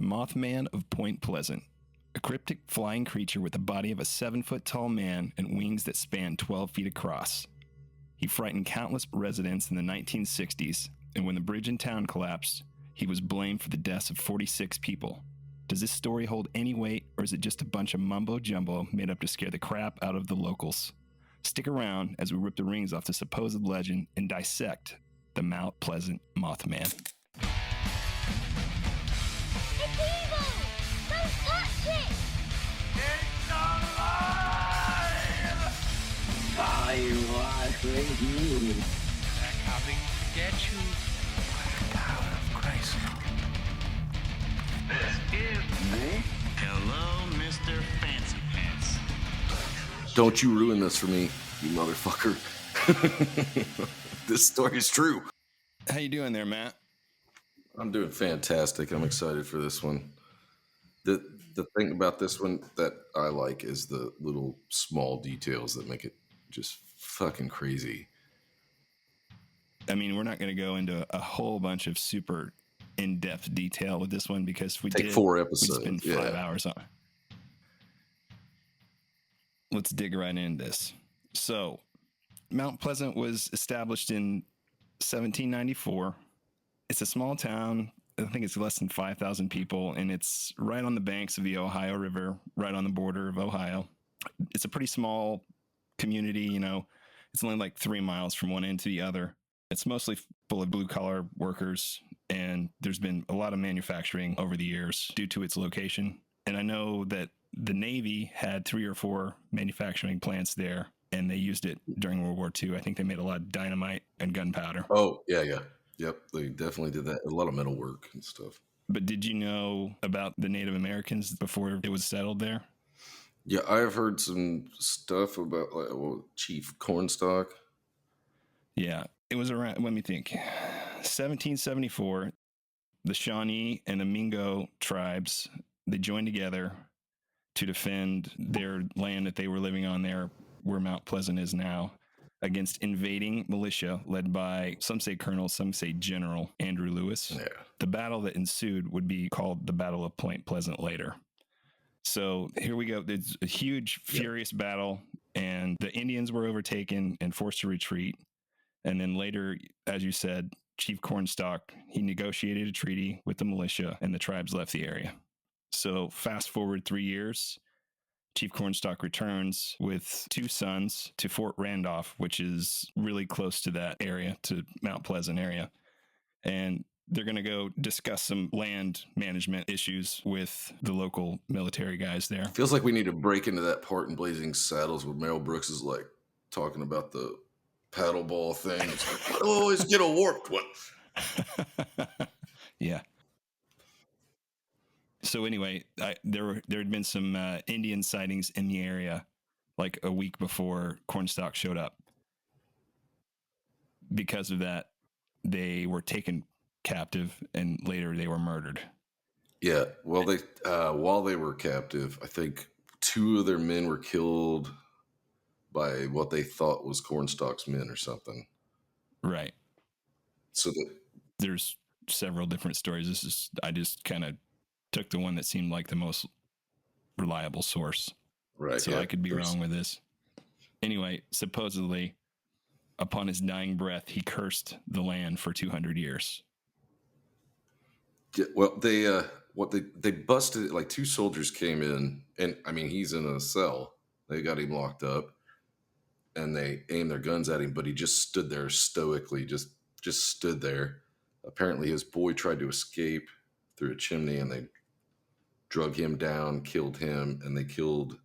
The Mothman of Point Pleasant. A cryptic flying creature with the body of a 7-foot-tall man and wings that span 12 feet across. He frightened countless residents in the 1960s, and when the bridge in town collapsed, he was blamed for the deaths of 46 people. Does this story hold any weight, or is it just a bunch of mumbo-jumbo made up to scare the crap out of the locals? Stick around as we rip the rings off the supposed legend and dissect the Mount Pleasant Mothman. It's evil! Don't touch it! It's alive! I was with you. They're coming to get you by the power of Christ. This is... Hello, Mr. Fancy Pants. Don't you ruin this for me, you motherfucker. This story's true. How you doing there, Matt? I'm doing fantastic. I'm excited for this one. The thing about this one that I like is the little small details that make it just fucking crazy. I mean, we're not going to go into a whole bunch of super in-depth detail with this one because if we Take did, 4 we'd episodes. spend 5 hours on it. Let's dig right into this. So, Mount Pleasant was established in 1794. It's a small town. I think it's less than 5,000 people, and it's right on the banks of the Ohio River, right on the border of Ohio. It's a pretty small community, you know. It's only like 3 miles from one end to the other. It's mostly full of blue-collar workers, and there's been a lot of manufacturing over the years due to its location. And I know that the Navy had 3 or 4 manufacturing plants there, and they used it during World War II. I think they made a lot of dynamite and gunpowder. Oh, yeah. Yep, they definitely did that. A lot of metal work and stuff. But did you know about the Native Americans before it was settled there? Yeah, I have heard some stuff about Chief Cornstalk. Yeah, it was around, let me think, 1774, the Shawnee and the Mingo tribes, they joined together to defend their land that they were living on there, where Mount Pleasant is now, against invading militia led by, some say Colonel, some say General Andrew Lewis. Yeah. The battle that ensued would be called the Battle of Point Pleasant later. So here we go. It's a huge, furious battle, and the Indians were overtaken and forced to retreat. And then later, as you said, Chief Cornstalk, he negotiated a treaty with the militia, and the tribes left the area. So fast forward 3 years, Chief Cornstalk returns with 2 sons to Fort Randolph, which is really close to that area, to Mount Pleasant area. And they're going to go discuss some land management issues with the local military guys there. Feels like we need to break into that part in Blazing Saddles where Mel Brooks is like talking about the paddleball thing. It's like, I always get a warped one. Yeah. So anyway, there had been some Indian sightings in the area like a week before Cornstalk showed up. Because of that, they were taken captive, and later they were murdered. Yeah, well, they while they were captive, I think 2 of their men were killed by what they thought was Cornstalk's men or something. Right. So there's several different stories. I just kind of took the one that seemed like the most reliable source. Right. So I could be wrong with this. Anyway, supposedly, upon his dying breath, he cursed the land for 200 years. Yeah, well, they busted it. Like 2 soldiers came in, and I mean he's in a cell. They got him locked up, and they aimed their guns at him, but he just stood there stoically, just stood there. Apparently, his boy tried to escape through a chimney, and they drug him down, killed him, and they killed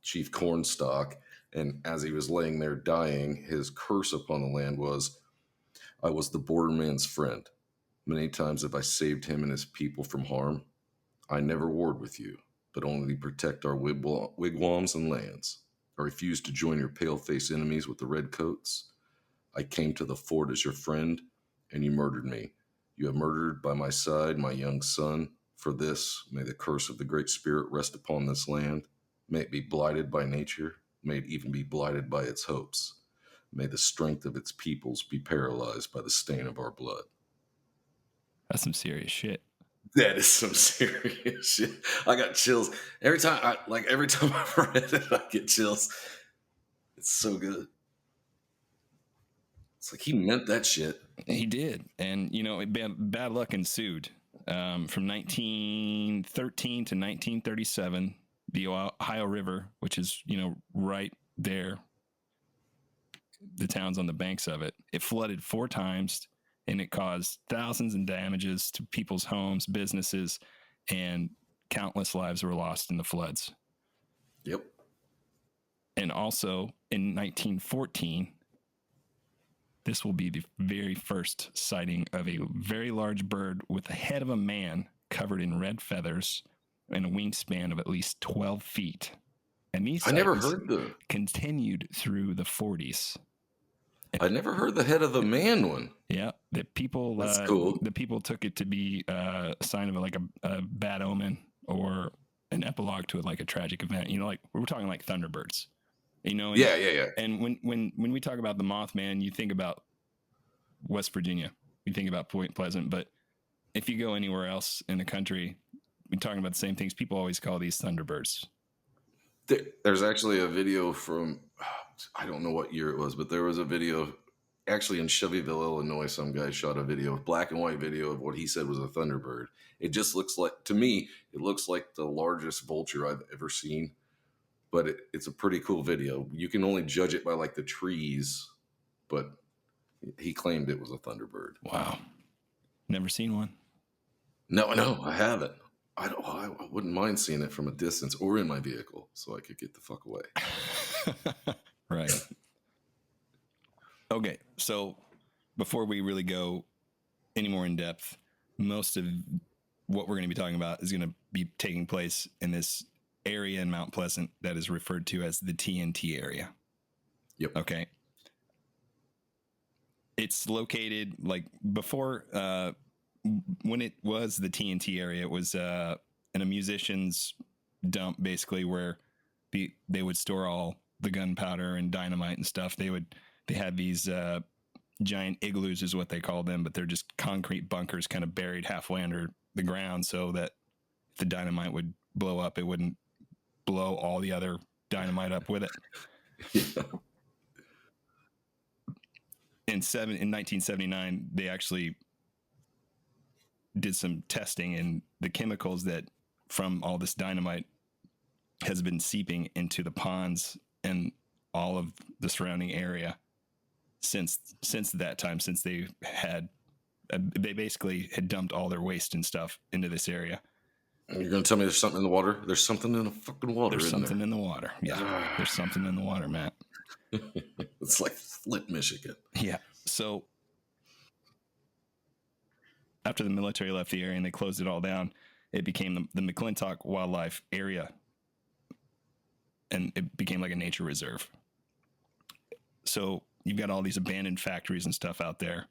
Chief Cornstalk. And as he was laying there dying, his curse upon the land was, "I was the borderman's friend. Many times have I saved him and his people from harm. I never warred with you, but only to protect our wigwams and lands. I refused to join your pale-faced enemies with the redcoats. I came to the fort as your friend, and you murdered me. You have murdered by my side my young son. For this, may the curse of the Great Spirit rest upon this land. May it be blighted by nature. May it even be blighted by its hopes. May the strength of its peoples be paralyzed by the stain of our blood." That's some serious shit. That is some serious shit. I got chills every time. Every time I've read it, I get chills. It's so good. It's like he meant that shit. He did, and bad luck ensued. From 1913 to 1937, the Ohio River, which is right there, the towns on the banks of it, it flooded 4 times, and it caused thousands in damages to people's homes, businesses, and countless lives were lost in the floods. Yep. And also in 1914, this will be the very first sighting of a very large bird with the head of a man covered in red feathers and a wingspan of at least 12 feet. And these I never heard continued through the 40s. I never heard the head of the man one. Yeah, the people. That's cool. The people took it to be a sign of a bad omen or an epilogue to a tragic event. Like we're talking like Thunderbirds. Yeah. And when we talk about the Mothman, you think about West Virginia, you think about Point Pleasant. But if you go anywhere else in the country, we're talking about the same things. People always call these Thunderbirds. There's actually a video from, I don't know what year it was, but there was a video actually in Shelbyville, Illinois. Some guy shot a video, black and white video of what he said was a Thunderbird. It just looks like, to me, it looks like the largest vulture I've ever seen. But it's a pretty cool video. You can only judge it by the trees, but he claimed it was a Thunderbird. Wow. Never seen one. No, I haven't. I wouldn't mind seeing it from a distance or in my vehicle so I could get the fuck away. Right. Okay, so before we really go any more in depth, most of what we're going to be talking about is going to be taking place in this area in Mount Pleasant that is referred to as the TNT area. Yep. Okay. It's located before, when it was the TNT area, it was in a musician's dump, basically, where they would store all the gunpowder and dynamite and stuff. They had these giant igloos, is what they call them, but they're just concrete bunkers kind of buried halfway under the ground, so that if the dynamite would blow up, it wouldn't blow all the other dynamite up with it. Yeah. In 1979, they actually did some testing, and the chemicals that from all this dynamite has been seeping into the ponds and all of the surrounding area since that time, since they basically had dumped all their waste and stuff into this area. You're going to tell me there's something in the water? There's something in the fucking water, There's something there? in the water. Yeah, there's something in the water, Matt. It's like Flint, Michigan. Yeah. So after the military left the area and they closed it all down, it became the McClintock Wildlife Area, and it became like a nature reserve. So you've got all these abandoned factories and stuff out there,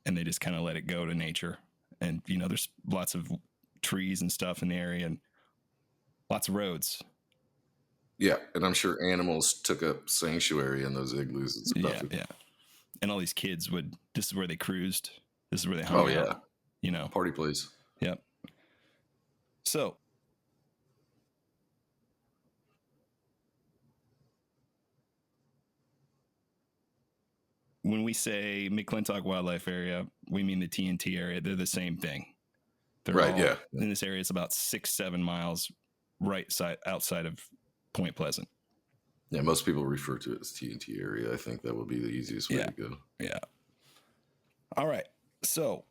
and they just kind of let it go to nature. And, there's lots of trees and stuff in the area and lots of roads. Yeah, and I'm sure animals took up sanctuary in those igloos and stuff. Yeah. And all these kids this is where they cruised. This is where they hung out. Party place. Yep. So when we say McClintock Wildlife Area, we mean the TNT area. They're the same thing. They're right, yeah. In this area, it's about 6-7 miles outside of Point Pleasant. Yeah, most people refer to it as TNT area. I think that would be the easiest way to go. Yeah. All right. So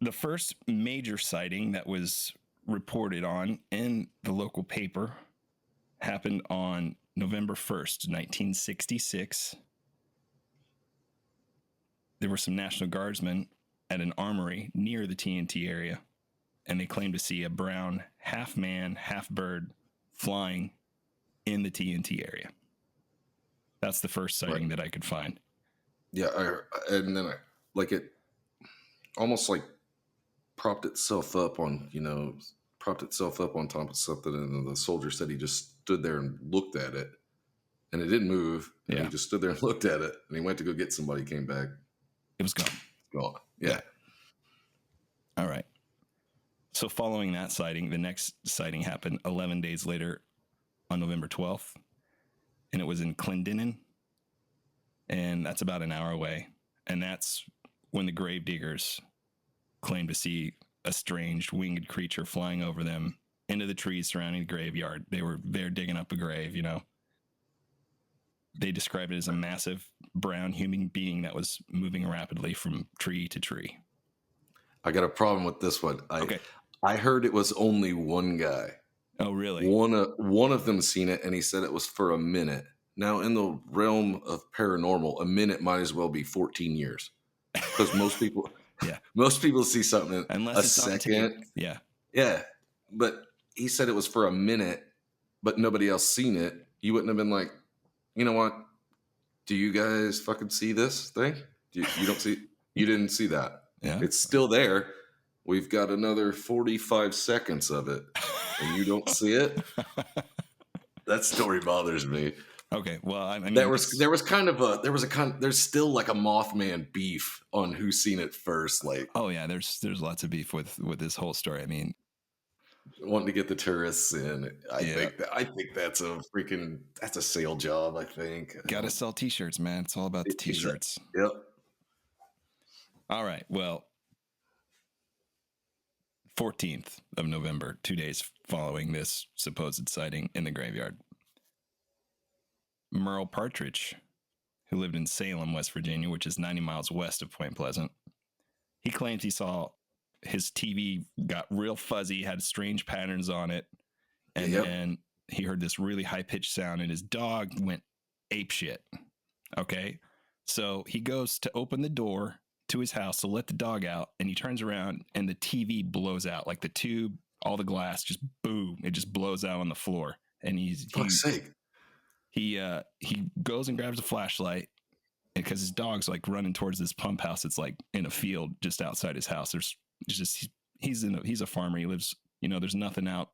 the first major sighting that was reported on in the local paper happened on November 1st, 1966. There were some National Guardsmen at an armory near the TNT area, and they claimed to see a brown half man, half bird flying in the TNT area. That's the first sighting that I could find. Yeah, and then it almost propped itself up on top of something, and the soldier said he just stood there and looked at it, and it didn't move. And he just stood there and looked at it, and he went to go get somebody, came back. It was gone. Gone. Yeah. All right. So following that sighting, the next sighting happened 11 days later on November 12th, and it was in Clendenin, and that's about an hour away. And that's when the grave diggers claimed to see a strange winged creature flying over them into the trees surrounding the graveyard. They were there digging up a grave, you know. They described it as a massive brown human being that was moving rapidly from tree to tree. I got a problem with this one. Okay. I heard it was only one guy. Oh, really? One of them seen it, and he said it was for a minute. Now, in the realm of paranormal, a minute might as well be 14 years, because most people, Yeah. most people see something in Unless a it's on tape. second. Yeah. Yeah, but he said it was for a minute, but nobody else seen it. You wouldn't have been like, you know what? Do you guys fucking see this thing? You don't see? You didn't see that? Yeah. It's still there. We've got another 45 seconds of it, and you don't see it. That story bothers me. Okay. Well, I mean, There's still like a Mothman beef on who's seen it first. Like, oh yeah, there's lots of beef with this whole story. I mean, wanting to get the tourists in. I Yeah. think that's a sale job. I think. gotta sell T-shirts, man. It's all about the T-shirts. Yep. All right. Well, 14th of November, 2 days following this supposed sighting in the graveyard, Merle Partridge, who lived in Salem, West Virginia, which is 90 miles west of Point Pleasant, he claims he saw his TV got real fuzzy, had strange patterns on it, and then he heard this really high-pitched sound, and his dog went apeshit. Okay? So he goes to open the door to his house to let the dog out, and he turns around, and the TV blows out. Like the tube, all the glass, just boom, it just blows out on the floor. And Fuck's sake. he goes and grabs a flashlight, because his dog's like running towards this pump house. It's like in a field just outside his house. He's a farmer. He lives, there's nothing out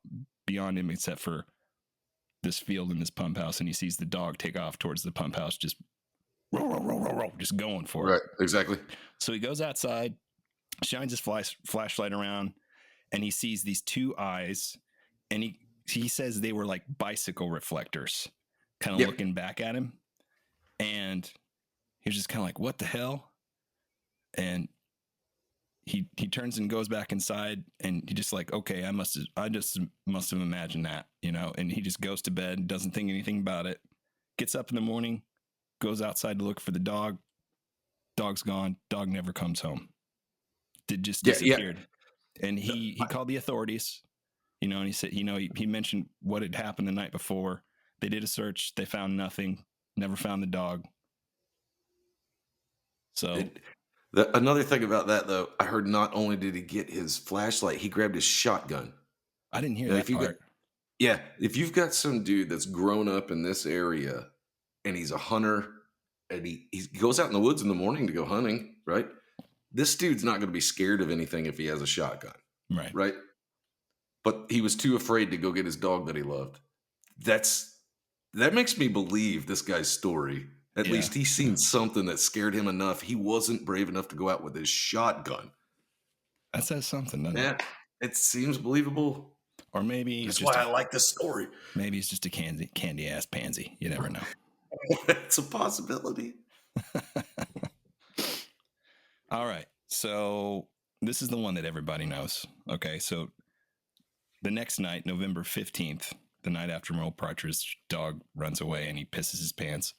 beyond him except for this field and this pump house. And he sees the dog take off towards the pump house, just just going for it. Right. Exactly. So he goes outside, shines his flashlight around, and he sees these two eyes. And he says they were like bicycle reflectors, kind of looking back at him. And he was just kind of like, what the hell? And he turns and goes back inside, and he just like, okay, I just must have imagined that, and he just goes to bed, doesn't think anything about it, gets up in the morning, goes outside to look for the dog. Dog's gone. Dog never comes home. Just disappeared. And he called the authorities, and he said, he mentioned what had happened the night before. They did a search. They found nothing, never found the dog. So another thing about that, though, I heard not only did he get his flashlight, he grabbed his shotgun. I didn't hear that part. If you've got some dude that's grown up in this area and he's a hunter and he goes out in the woods in the morning to go hunting, right? This dude's not going to be scared of anything if he has a shotgun. Right. Right? But he was too afraid to go get his dog that he loved. That makes me believe this guy's story. At least he's seen something that scared him enough. He wasn't brave enough to go out with his shotgun. That says something, doesn't it? It seems believable. Or maybe that's why I like this story. Maybe he's just a candy ass pansy. You never know. It's a possibility. All right. So this is the one that everybody knows. Okay. So the next night, November 15th, the night after Merle Partridge's dog runs away and he pisses his pants,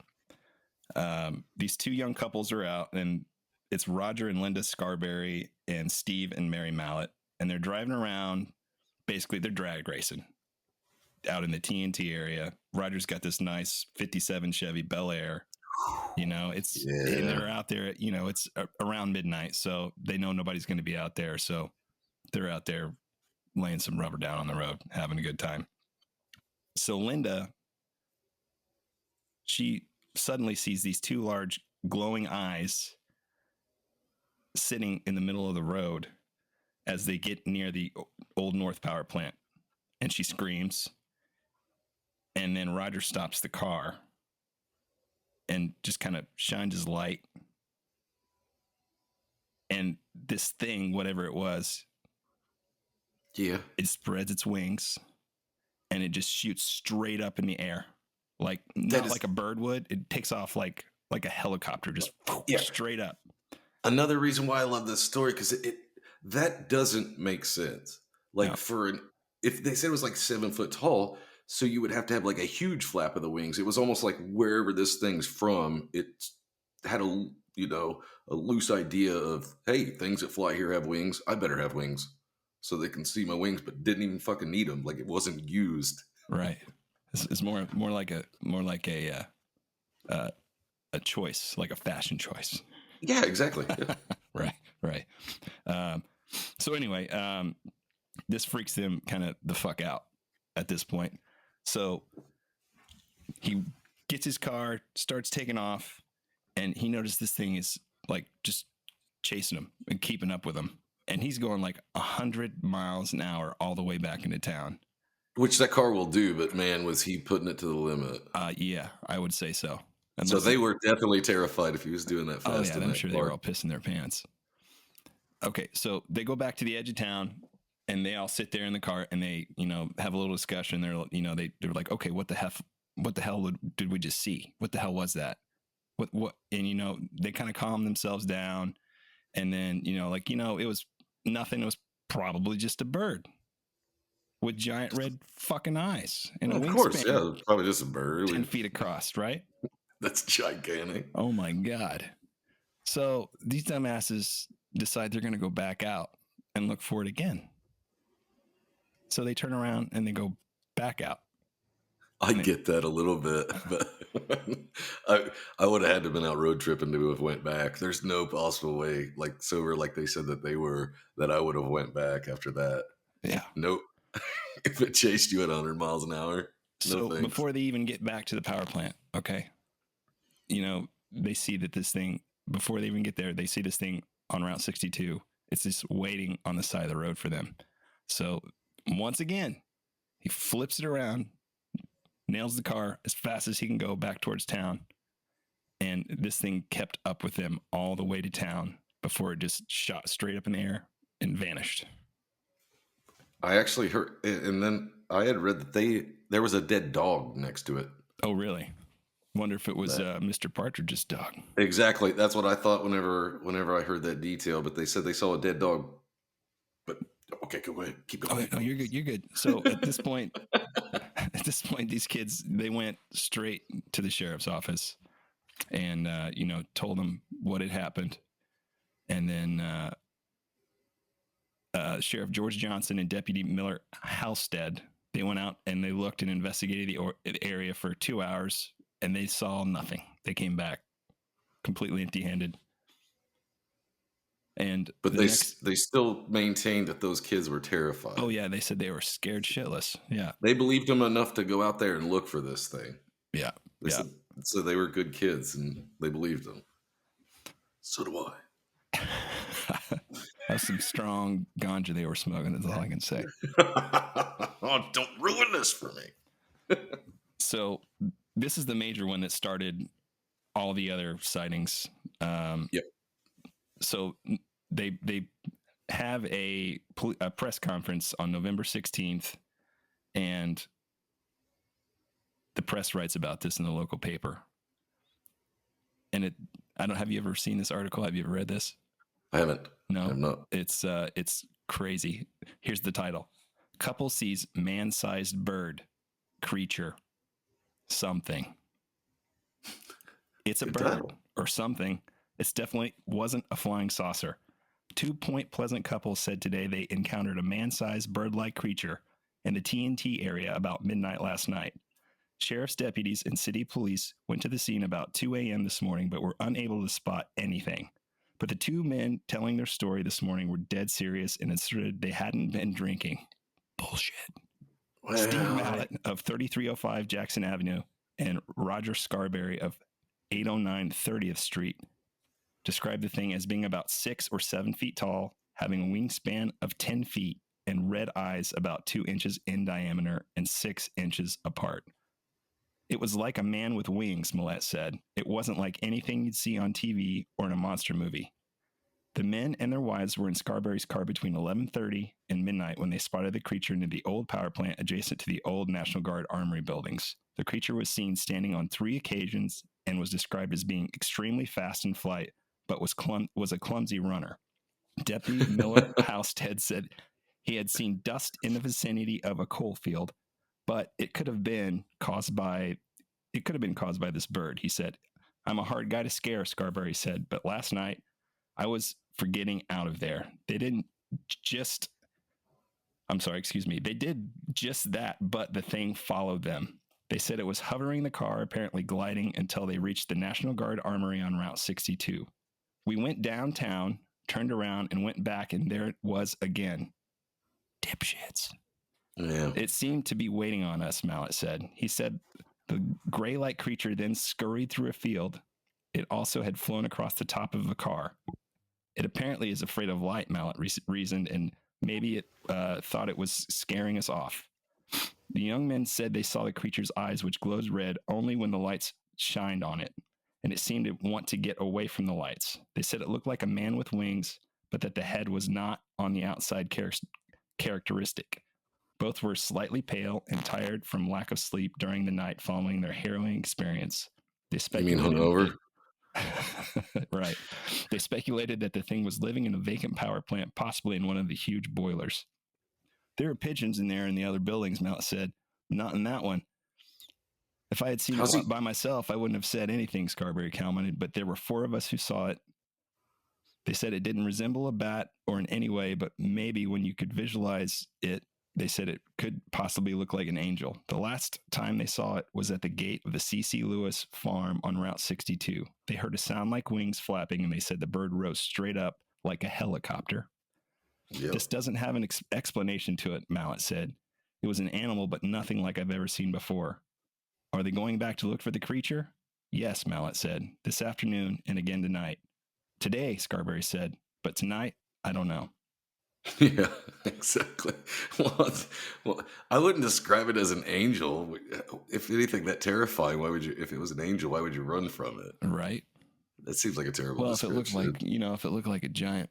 these two young couples are out, and it's Roger and Linda Scarberry and Steve and Mary Mallett, and they're driving around. Basically, they're drag racing out in the TNT area. Roger's got this nice 57 Chevy Bel Air. And they're out there, it's around midnight, so they know nobody's going to be out there. So they're out there laying some rubber down on the road, having a good time. So Linda, she suddenly sees these two large glowing eyes sitting in the middle of the road as they get near the Old North Power Plant, and she screams. And then Roger stops the car and just kind of shines his light. And this thing, whatever it was, Yeah. It spreads its wings and it just shoots straight up in the air. Like not like a bird would. It takes off like a helicopter, just straight up. Another reason why I love this story, because that doesn't make sense. Like No. if they said it was like 7 foot tall, so you would have to have like a huge flap of the wings. It was almost like wherever this thing's from, it had a loose idea of, hey, things that fly here have wings. I better have wings so they can see my wings, but didn't even fucking need them. Like it wasn't used. Right. It's more like a choice, like a fashion choice. Yeah, exactly. Right. So anyway, this freaks them kind of the fuck out at this point. So he gets his car, starts taking off, and he noticed this thing is like just chasing him and keeping up with him. And he's going like 100 miles an hour all the way back into town. Which that car will do, but man, was he putting it to the limit. Yeah, I would say so. So they were definitely terrified if he was doing that fast. Oh yeah, I'm sure they were all pissing their pants. Okay, so they go back to the edge of town and they all sit there in the car and they, have a little discussion. They're they're like, okay, what the hell did we just see? What the hell was that? What? And they kind of calm themselves down, and then it was nothing. It was probably just a bird with giant red fucking eyes and a wingspan. Of course, yeah, it was probably just a bird 10 feet across, right? That's gigantic. Oh my God. So these dumbasses decide they're going to go back out and look for it again. So they turn around and they go back out. I get that a little bit, but I would have had to have been out road tripping to have went back. There's no possible way, like sober, like they said that they were, that I would have went back after that. Yeah. Nope. If it chased you at 100 miles an hour. So before they even get back to the power plant, okay, they see that this thing, before they even get there, they see this thing on Route 62. It's just waiting on the side of the road for them. So once again, he flips it around, nails the car as fast as he can go back towards town. And this thing kept up with them all the way to town before it just shot straight up in the air and vanished. I actually heard, and then I had read that there was a dead dog next to it. Oh, really? Wonder if it was Mr. Partridge's dog. Exactly. That's what I thought whenever I heard that detail. But they said they saw a dead dog. But okay, go ahead. Keep going. Oh, no, you're good. You're good. So at this point, these kids, they went straight to the sheriff's office and, told them what had happened. And then Sheriff George Johnson and Deputy Miller Halstead, they went out and they looked and investigated the area for 2 hours. And they saw nothing. They came back completely empty-handed. But they still maintained that those kids were terrified. Oh yeah, they said they were scared shitless. Yeah, they believed them enough to go out there and look for this thing. Yeah, So they were good kids, and they believed them. So do I. That's some strong ganja they were smoking. That's all I can say. Oh, don't ruin this for me. So this is the major one that started all the other sightings. Yep. So they have a press conference on November 16th, and the press writes about this in the local paper. And have you ever seen this article? Have you ever read this? I haven't. No, I'm not. It's crazy. Here's the title: Couple sees man-sized bird creature something. It's a bird or something. It definitely wasn't a flying saucer. 2 Point Pleasant couples said today they encountered a man-sized bird-like creature in the TNT area about midnight last night. Sheriff's deputies and city police went to the scene about 2 a.m. this morning, but were unable to spot anything. But the two men telling their story this morning were dead serious and asserted they hadn't been drinking. Bullshit. Wow. Steve Mallett of 3305 Jackson Avenue and Roger Scarberry of 809 30th Street described the thing as being about 6 or 7 feet tall, having a wingspan of 10 feet, and red eyes about 2 inches in diameter and 6 inches apart. It was like a man with wings, Millette said. It wasn't like anything you'd see on TV or in a monster movie. The men and their wives were in Scarberry's car between 11:30 and midnight when they spotted the creature near the old power plant adjacent to the old National Guard Armory buildings. The creature was seen standing on 3 occasions and was described as being extremely fast in flight, but was a clumsy runner. Deputy Miller Housestead said he had seen dust in the vicinity of a coal field, but it could have been caused by this bird. He said, "I'm a hard guy to scare," Scarberry said, "but last night I was for getting out of there. They did just that, but the thing followed them. They said it was hovering the car, apparently gliding until they reached the National Guard Armory on Route 62. We went downtown, turned around, and went back, and there it was again. Dipshits. Yeah. It seemed to be waiting on us," Mallet said. He said the gray-like creature then scurried through a field. It also had flown across the top of the car. It apparently is afraid of light, Mallet reasoned, and maybe it thought it was scaring us off. The young men said they saw the creature's eyes, which glowed red only when the lights shined on it, and it seemed to want to get away from the lights. They said it looked like a man with wings, but that the head was not on the outside characteristic. Both were slightly pale and tired from lack of sleep during the night following their harrowing experience. They You mean hungover? Right. They speculated that the thing was living in a vacant power plant, possibly in one of the huge boilers. There were pigeons in there in the other buildings, Mallet said. Not in that one. If I had seen it by myself, I wouldn't have said anything, Scarberry commented, but there were 4 of us who saw it. They said it didn't resemble a bat or in any way, but maybe when you could visualize it, they said it could possibly look like an angel. The last time they saw it was at the gate of the C.C. Lewis farm on Route 62. They heard a sound like wings flapping, and they said the bird rose straight up like a helicopter. Yep. This doesn't have an explanation to it, Mallet said. It was an animal, but nothing like I've ever seen before. Are they going back to look for the creature? Yes, Mallet said. This afternoon and again tonight. Today, Scarberry said, but tonight, I don't know. Yeah, exactly. Well, I wouldn't describe it as an angel. If anything, that terrifying. Why would you? If it was an angel, why would you run from it? Right. That seems like a terrible. Well, if it looked like a giant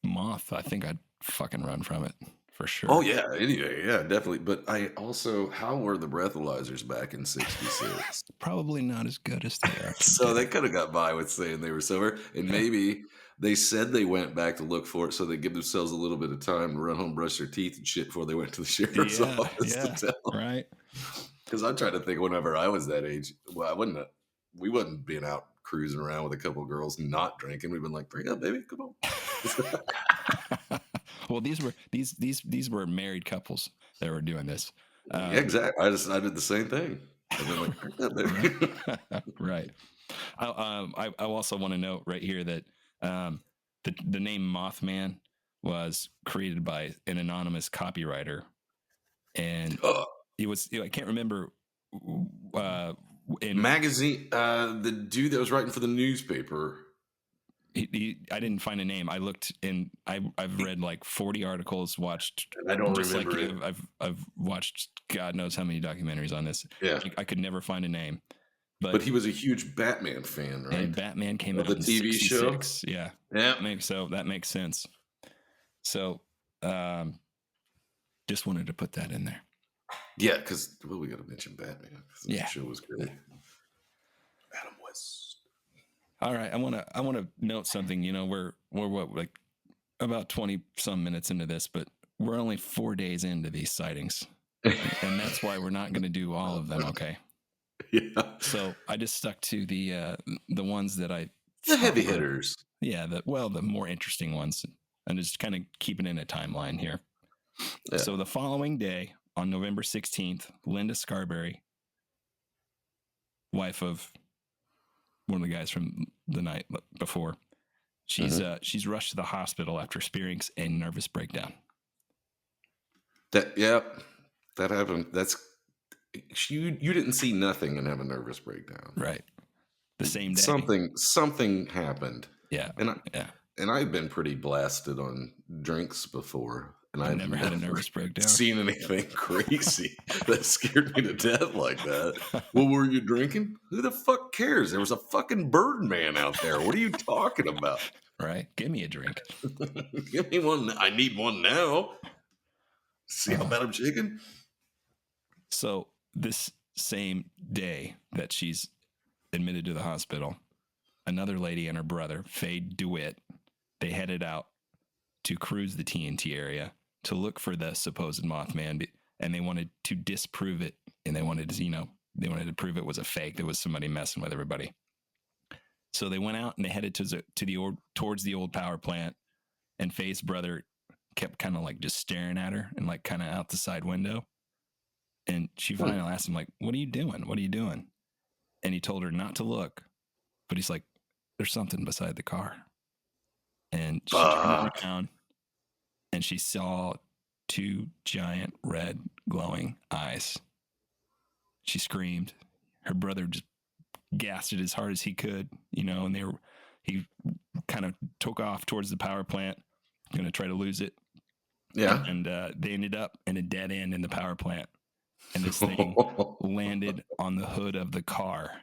moth, I think I'd fucking run from it for sure. Oh yeah, anyway, yeah, definitely. But I also, how were the breathalyzers back in '66? Probably not as good as they are. So they could have got by with saying they were sober, and maybe they said they went back to look for it, so they give themselves a little bit of time to run home, brush their teeth and shit before they went to the sheriff's office to tell. Right. Because I'm trying to think, whenever I was that age, well, we wasn't being out cruising around with a couple of girls not drinking. We've been like, bring up, baby, come on. Well, these were married couples that were doing this. Yeah, exactly. I did the same thing. I've been like, bring up, baby. Right. I also want to note right here that the name Mothman was created by an anonymous copywriter, and I can't remember in magazine. The dude that was writing for the newspaper. I didn't find a name. I looked and I've read like 40 articles, watched. I don't remember like it. I've watched God knows how many documentaries on this. Yeah, I could never find a name. But he was a huge Batman fan, right? And Batman came out the in TV 66. show. Yeah. That makes sense. So, just wanted to put that in there. Yeah, because we got to mention Batman. The show was great. Adam West. All right, I want to note something. You know, we're what, like about 20 some minutes into this, but we're only 4 days into these sightings, and that's why we're not going to do all of them. Okay. Yeah. So I just stuck to the ones that the heavy hitters. Yeah, the more interesting ones, and just kind of keeping in a timeline here. Yeah. So the following day, on November 16th, Linda Scarberry, wife of one of the guys from the night before, she's rushed to the hospital after experiencing a nervous breakdown. That happened. That's you didn't see nothing and have a nervous breakdown, right? The same day, something happened. Yeah, and I've been pretty blasted on drinks before, and I've never had a nervous breakdown. Seen anything crazy that scared me to death like that? What were you drinking? Who the fuck cares? There was a fucking Birdman out there. What are you talking about? Right? Give me a drink. Give me one. I need one now. See how bad I'm shaking? So this same day that she's admitted to the hospital, another lady and her brother, Faye DeWitt, they headed out to cruise the TNT area to look for the supposed Mothman, and they wanted to disprove it, and they wanted to prove it was a fake. There was somebody messing with everybody. So they went out and they headed towards the old power plant, and Faye's brother kept kind of like just staring at her and like kind of out the side window. And she finally asked him, like, "What are you doing? What are you doing?" And he told her not to look, but he's like, "There's something beside the car." And she turned around and she saw two giant red glowing eyes. She screamed. Her brother just gasped it as hard as he could, and he kind of took off towards the power plant, going to try to lose it. Yeah. And they ended up in a dead end in the power plant. And this thing landed on the hood of the car.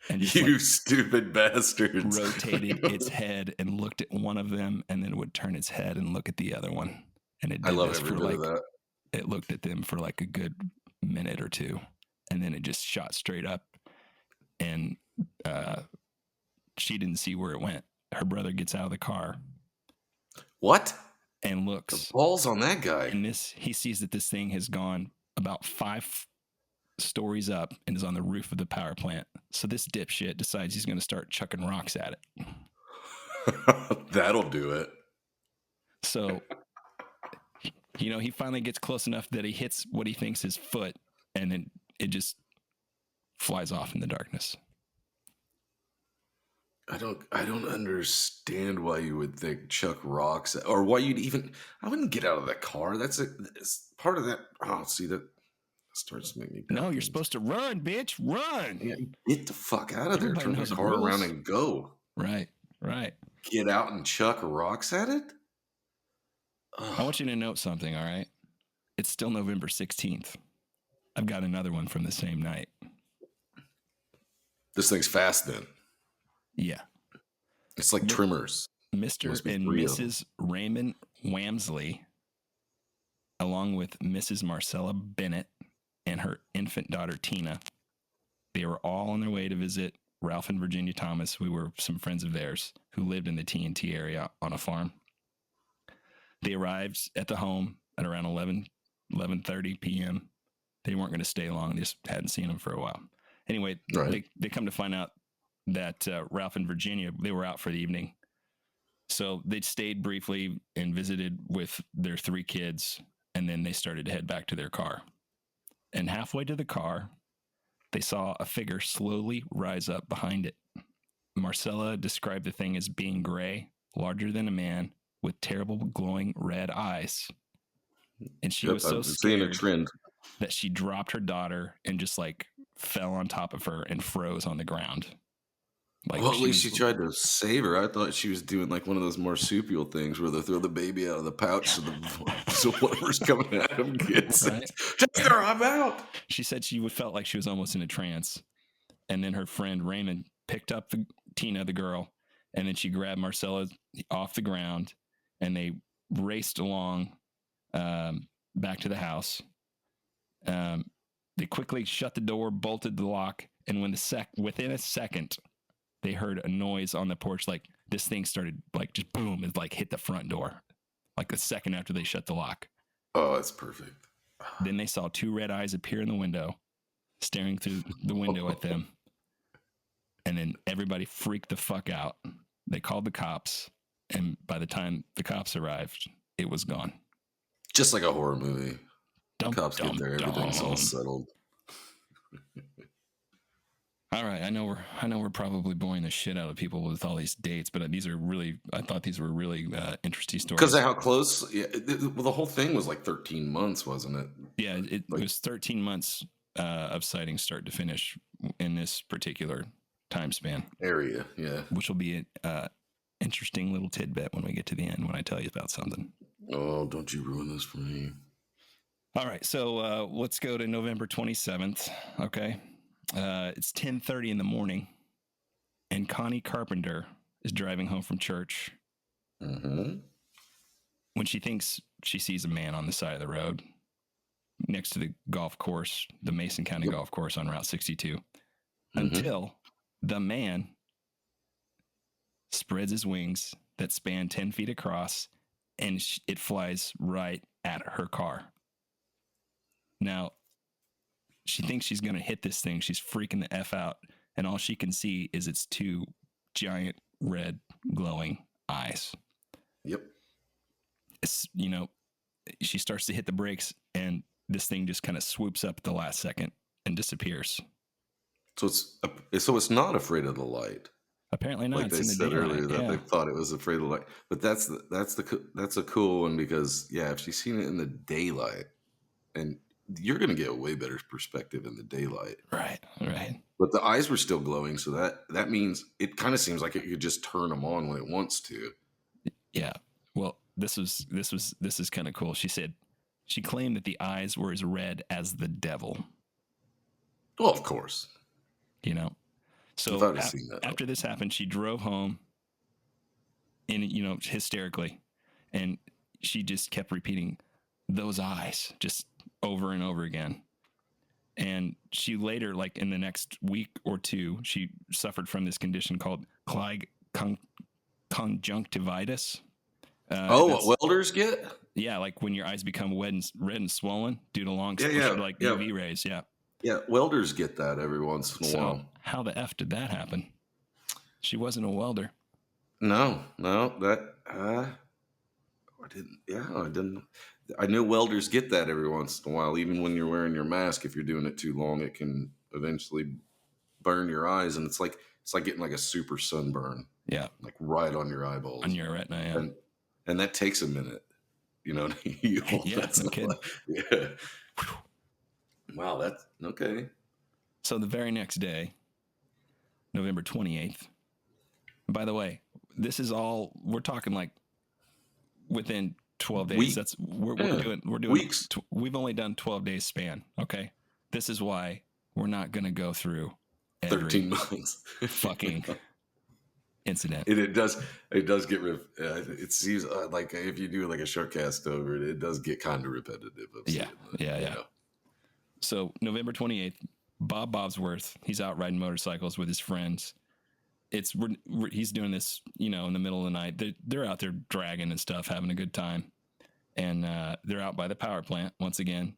And just You stupid bastards. rotated its head and looked at one of them, and then it would turn its head and look at the other one. And it did I love this every for bit of that. it looked at them for like a good minute or two, and then it just shot straight up. And she didn't see where it went. Her brother gets out of the car What? and The looks, balls on that guy. and he sees that this thing has gone about 5 stories up and is on the roof of the power plant. So this dipshit decides he's going to start chucking rocks at it. That'll do it. So, he finally gets close enough that he hits what he thinks is foot, and then it just flies off in the darkness. I don't understand why you would think chuck rocks or why you'd even. I wouldn't get out of that car. That's part of that. Oh, see that starts making me. No, you're supposed to run, bitch, run. Yeah, get the fuck out of there. Everybody Turn the knows the car rules. around and go. Right. Get out and chuck rocks at it. I want you to note something, all right? It's still November 16th. I've got another one from the same night. This thing's fast then. Yeah. It's like trimmers. Mr. Must be and 3 of Mrs. Raymond Wamsley, along with Mrs. Marcella Bennett and her infant daughter, Tina, they were all on their way to visit Ralph and Virginia Thomas, who were some friends of theirs who lived in the TNT area on a farm. They arrived at the home at around 11:30 p.m. They weren't going to stay long. They just hadn't seen them for a while. Anyway, Right. they come to find out that Ralph and Virginia, they were out for the evening. So they stayed briefly and visited with their 3 kids, and then they started to head back to their car. And halfway to the car, they saw a figure slowly rise up behind it. Marcella described the thing as being gray, larger than a man, with terrible glowing red eyes. And she was so I've seen a scared trend. that she dropped her daughter and just like fell on top of her and froze on the ground. Like, Well, at least she tried to save her. I thought she was doing like one of those marsupial things where they throw the baby out of the pouch so whatever's coming at him gets Right? it. Just her, I'm out. She said she felt like she was almost in a trance. And then her friend Raymond picked up Tina, the girl, and then she grabbed Marcella off the ground, and they raced along back to the house. They quickly shut the door, bolted the lock, and within a second, they heard a noise on the porch. Like this thing started like just boom, it like hit the front door. Like a second after they shut the lock. Oh, that's perfect. Then they saw 2 red eyes appear in the window, staring through the window at them. And then everybody freaked the fuck out. They called the cops, and by the time the cops arrived, it was gone. Just like a horror movie. Dum, Cops dum, get there, everything's all dum. settled. All right, I know we're probably boring the shit out of people with all these dates, but I thought these were really interesting stories. Because of how close, well, the whole thing was like 13 months, wasn't it? Yeah, it was 13 months of sightings start to finish in this particular time span. Area, yeah. Which will be an interesting little tidbit when we get to the end when I tell you about something. Oh, don't you ruin this for me. All right, so let's go to November 27th, okay? It's 10:30 in the morning, and Connie Carpenter is driving home from church Mm-hmm. When she thinks she sees a man on the side of the road next to the golf course, the Mason County Yep. Golf Course on Route 62, Mm-hmm. until the man spreads his wings that span 10 feet across, and it flies right at her car. Now, she thinks she's going to hit this thing. She's freaking the F out, and all she can see is its two giant red glowing eyes. Yep. It's, she starts to hit the brakes, and this thing just kind of swoops up at the last second and disappears. So it's not afraid of the light. Apparently not. Like they said earlier that they thought it was afraid of the light, but that's a cool one because if she's seen it in the daylight, and you're gonna get a way better perspective in the daylight. Right. But the eyes were still glowing, so that means it kind of seems like it could just turn them on when it wants to. Yeah. Well, this is kind of cool. She said she claimed that the eyes were as red as the devil. Well, of course. So after this happened, she drove home hysterically, and she just kept repeating those eyes just over and over again. And she later, like in the next week or two, she suffered from this condition called conjunctivitis. What welders get? Yeah, like when your eyes become red and swollen due to long exposure to like UV rays. Yeah. Yeah, welders get that every once in a while. How the F did that happen? She wasn't a welder. No, that I didn't. Yeah, I didn't. I knew welders get that every once in a while, even when you're wearing your mask. If you're doing it too long, it can eventually burn your eyes, and it's like getting like a super sunburn. Yeah, like right on your eyeballs, on your retina. Yeah, and that takes a minute. To heal. Yeah, that's no kidding. Yeah. Wow, that's okay. So the very next day, November 28th. By the way, this is all we're talking like within 12 days. We're doing weeks. We've only done 12 days span. Okay, this is why we're not going to go through 13 months fucking incident. It does get it seems like if you do like a short cast over it does get kind of repetitive. Yeah. So November 28th, Bob Bosworth, he's out riding motorcycles with his friends. He's doing this, in the middle of the night. They're out there dragging and stuff, having a good time. And they're out by the power plant once again.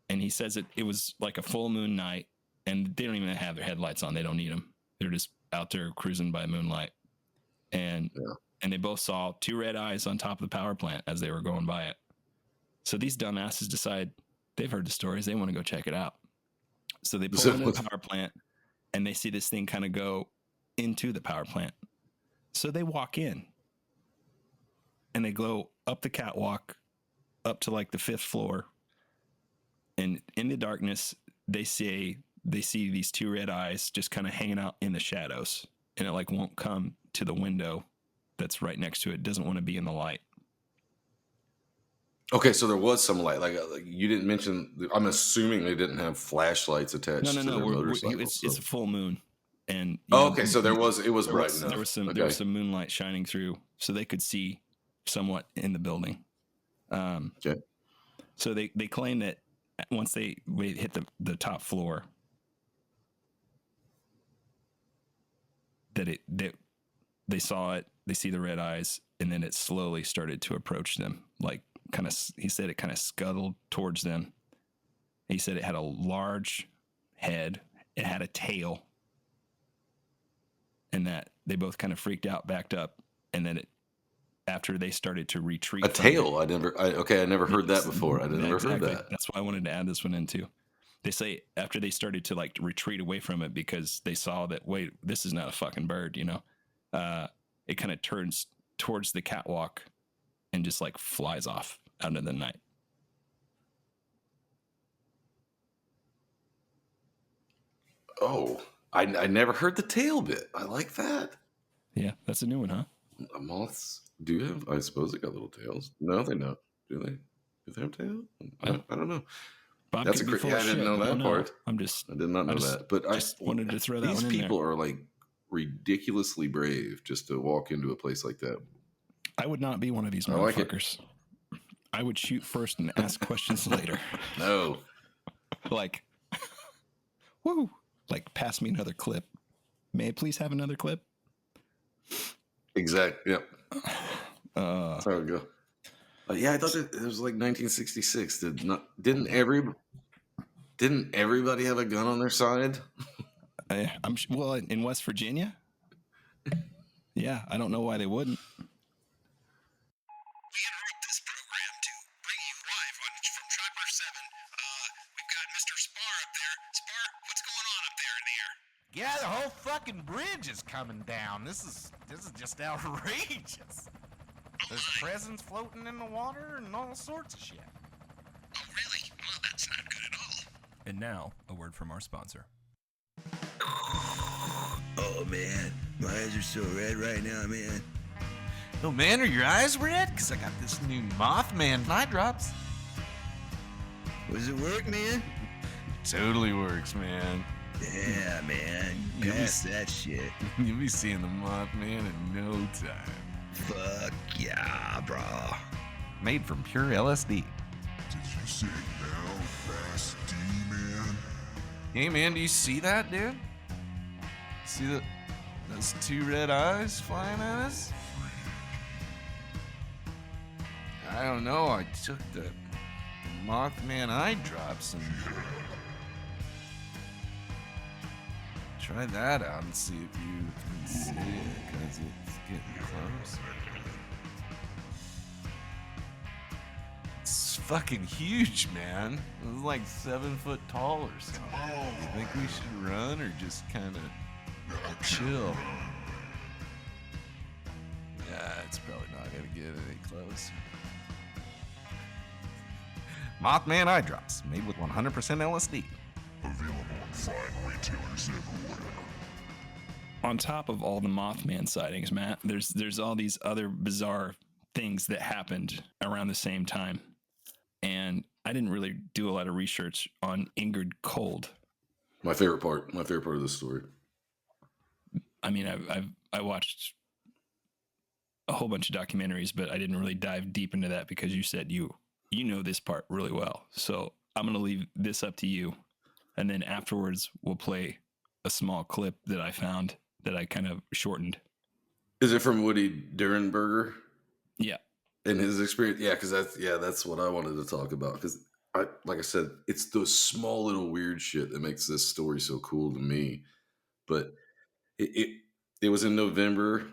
And he says it was like a full moon night, and they don't even have their headlights on. They don't need them. They're just out there cruising by moonlight. And they both saw two red eyes on top of the power plant as they were going by it. So these dumbasses decide they've heard the stories. They want to go check it out. So they pull into the power plant, and they see this thing kind of go into the power plant. So they walk in, and they go up the catwalk up to like the 5th floor. And in the darkness, they see these two red eyes just kind of hanging out in the shadows, and it like won't come to the window that's right next to it. It doesn't want to be in the light. Okay, so there was some light. Like you didn't mention. I'm assuming they didn't have flashlights attached to their motorcycles. It's a full moon, and okay, so it was bright enough. There was some moonlight shining through, so they could see somewhat in the building. Okay. So they claim that once they hit the top floor, that they saw it. They see the red eyes, and then it slowly started to approach them. Like he said, it kind of scuttled towards them. He said it had a large head. It had a tail, and that they both kind of freaked out, backed up, and then after they started to retreat. A tail? I never heard that before. I never heard that. That's why I wanted to add this one in too. They say after they started to like retreat away from it because they saw that, wait, this is not a fucking bird, it kind of turns towards the catwalk and just like flies off out into the night. Oh, I never heard the tail bit. I like that. Yeah, that's a new one, huh? Moths do have, I suppose they got little tails. No, they don't. Do they? Do they have tails? I don't know. Bob, that's a great. I didn't know that part. I did not know that. But I wanted to throw that one in there. These people are like ridiculously brave just to walk into a place like that. I would not be one of these I like it. motherfuckers. I would shoot first and ask questions later. No. Like, woo! Like, pass me another clip. May I please have another clip? Exactly. Yep. That's how it go. Yeah, I thought it was like 1966. Didn't everybody have a gun on their side? Well, in West Virginia. Yeah, I don't know why they wouldn't. We interrupt this program to bring you live from Trapper 7. We've got Mr. Spar up there. Spar, what's going on up there in the air? Yeah, the whole fucking bridge is coming down. This is just outrageous. There's presents floating in the water and all sorts of shit. Oh, really? Well, that's not good at all. And now, a word from our sponsor. Oh man, my eyes are so red right now, man. Oh man, are your eyes red? Because I got this new Mothman eye drops. Does it work, man? Totally works, man. Yeah, man. Pass that shit. You'll be seeing the Mothman in no time. Fuck yeah, bro. Made from pure LSD. Did you say now, fast D, man? Hey man, do you see that, dude? See those two red eyes flying at us? I don't know, I took the Mothman eye drops and try that out and see if you can see it, because it's getting close. It's fucking huge, man. It's like 7 foot tall or something. You think we should run or just kind of chill? Yeah, it's probably not gonna get any closer. Mothman eye drops, made with 100% LSD. Available in fine retailers everywhere. On top of all the Mothman sightings, Matt, there's all these other bizarre things that happened around the same time. And I didn't really do a lot of research on Ingrid Cold. My favorite part of the story. I mean, I watched a whole bunch of documentaries, but I didn't really dive deep into that because you said you know this part really well. So I'm going to leave this up to you. And then afterwards, we'll play a small clip that I found that I kind of shortened. Is it from Woody Durenberger? Yeah. And his experience? Yeah, because that's what I wanted to talk about. Because like I said, it's those small little weird shit that makes this story so cool to me. But it was in November,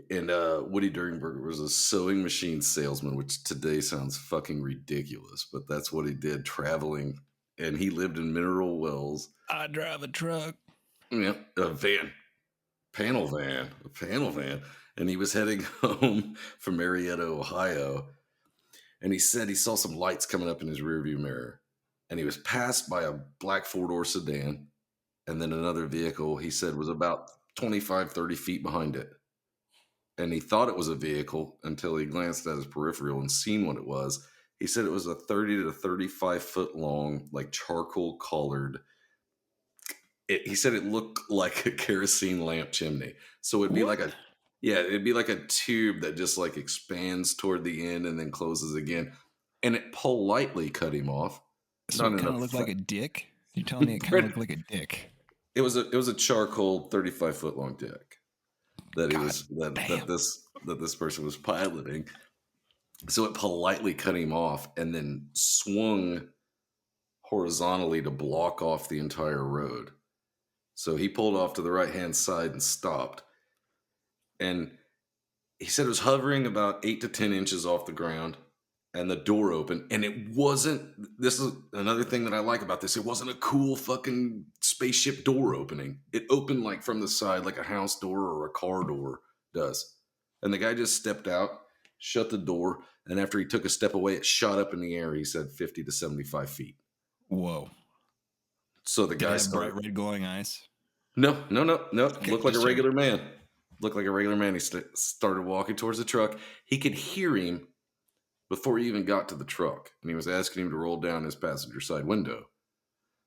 and Woody Durenberger was a sewing machine salesman, which today sounds fucking ridiculous, but that's what he did, traveling. And he lived in Mineral Wells. I drive a truck. Yeah, a panel van. And he was heading home from Marietta, Ohio. And he said he saw some lights coming up in his rearview mirror. And he was passed by a black 4-door sedan. And then another vehicle, he said, was about 25, 30 feet behind it. And he thought it was a vehicle until he glanced at his peripheral and seen what it was. He said it was a 30 to 35 foot long, like charcoal colored. He said it looked like a kerosene lamp chimney. So it'd be it'd be like a tube that just like expands toward the end and then closes again. And it politely cut him off. So it kind of looked like a dick? You're telling me it kind of looked like a dick? It was a charcoal 35 foot long dick that that this person was piloting. So it politely cut him off and then swung horizontally to block off the entire road. So he pulled off to the right-hand side and stopped. And he said it was hovering about 8 to 10 inches off the ground, and the door opened. And it wasn't, this is another thing that I like about this, it wasn't a cool fucking spaceship door opening. It opened like from the side, like a house door or a car door does. And the guy just stepped out, shut the door, and after he took a step away, it shot up in the air. He said 50 to 75 feet. Whoa. So the guy bright red glowing eyes? No. Okay, Looked like a regular man. He started walking towards the truck. He could hear him before he even got to the truck, and he was asking him to roll down his passenger side window.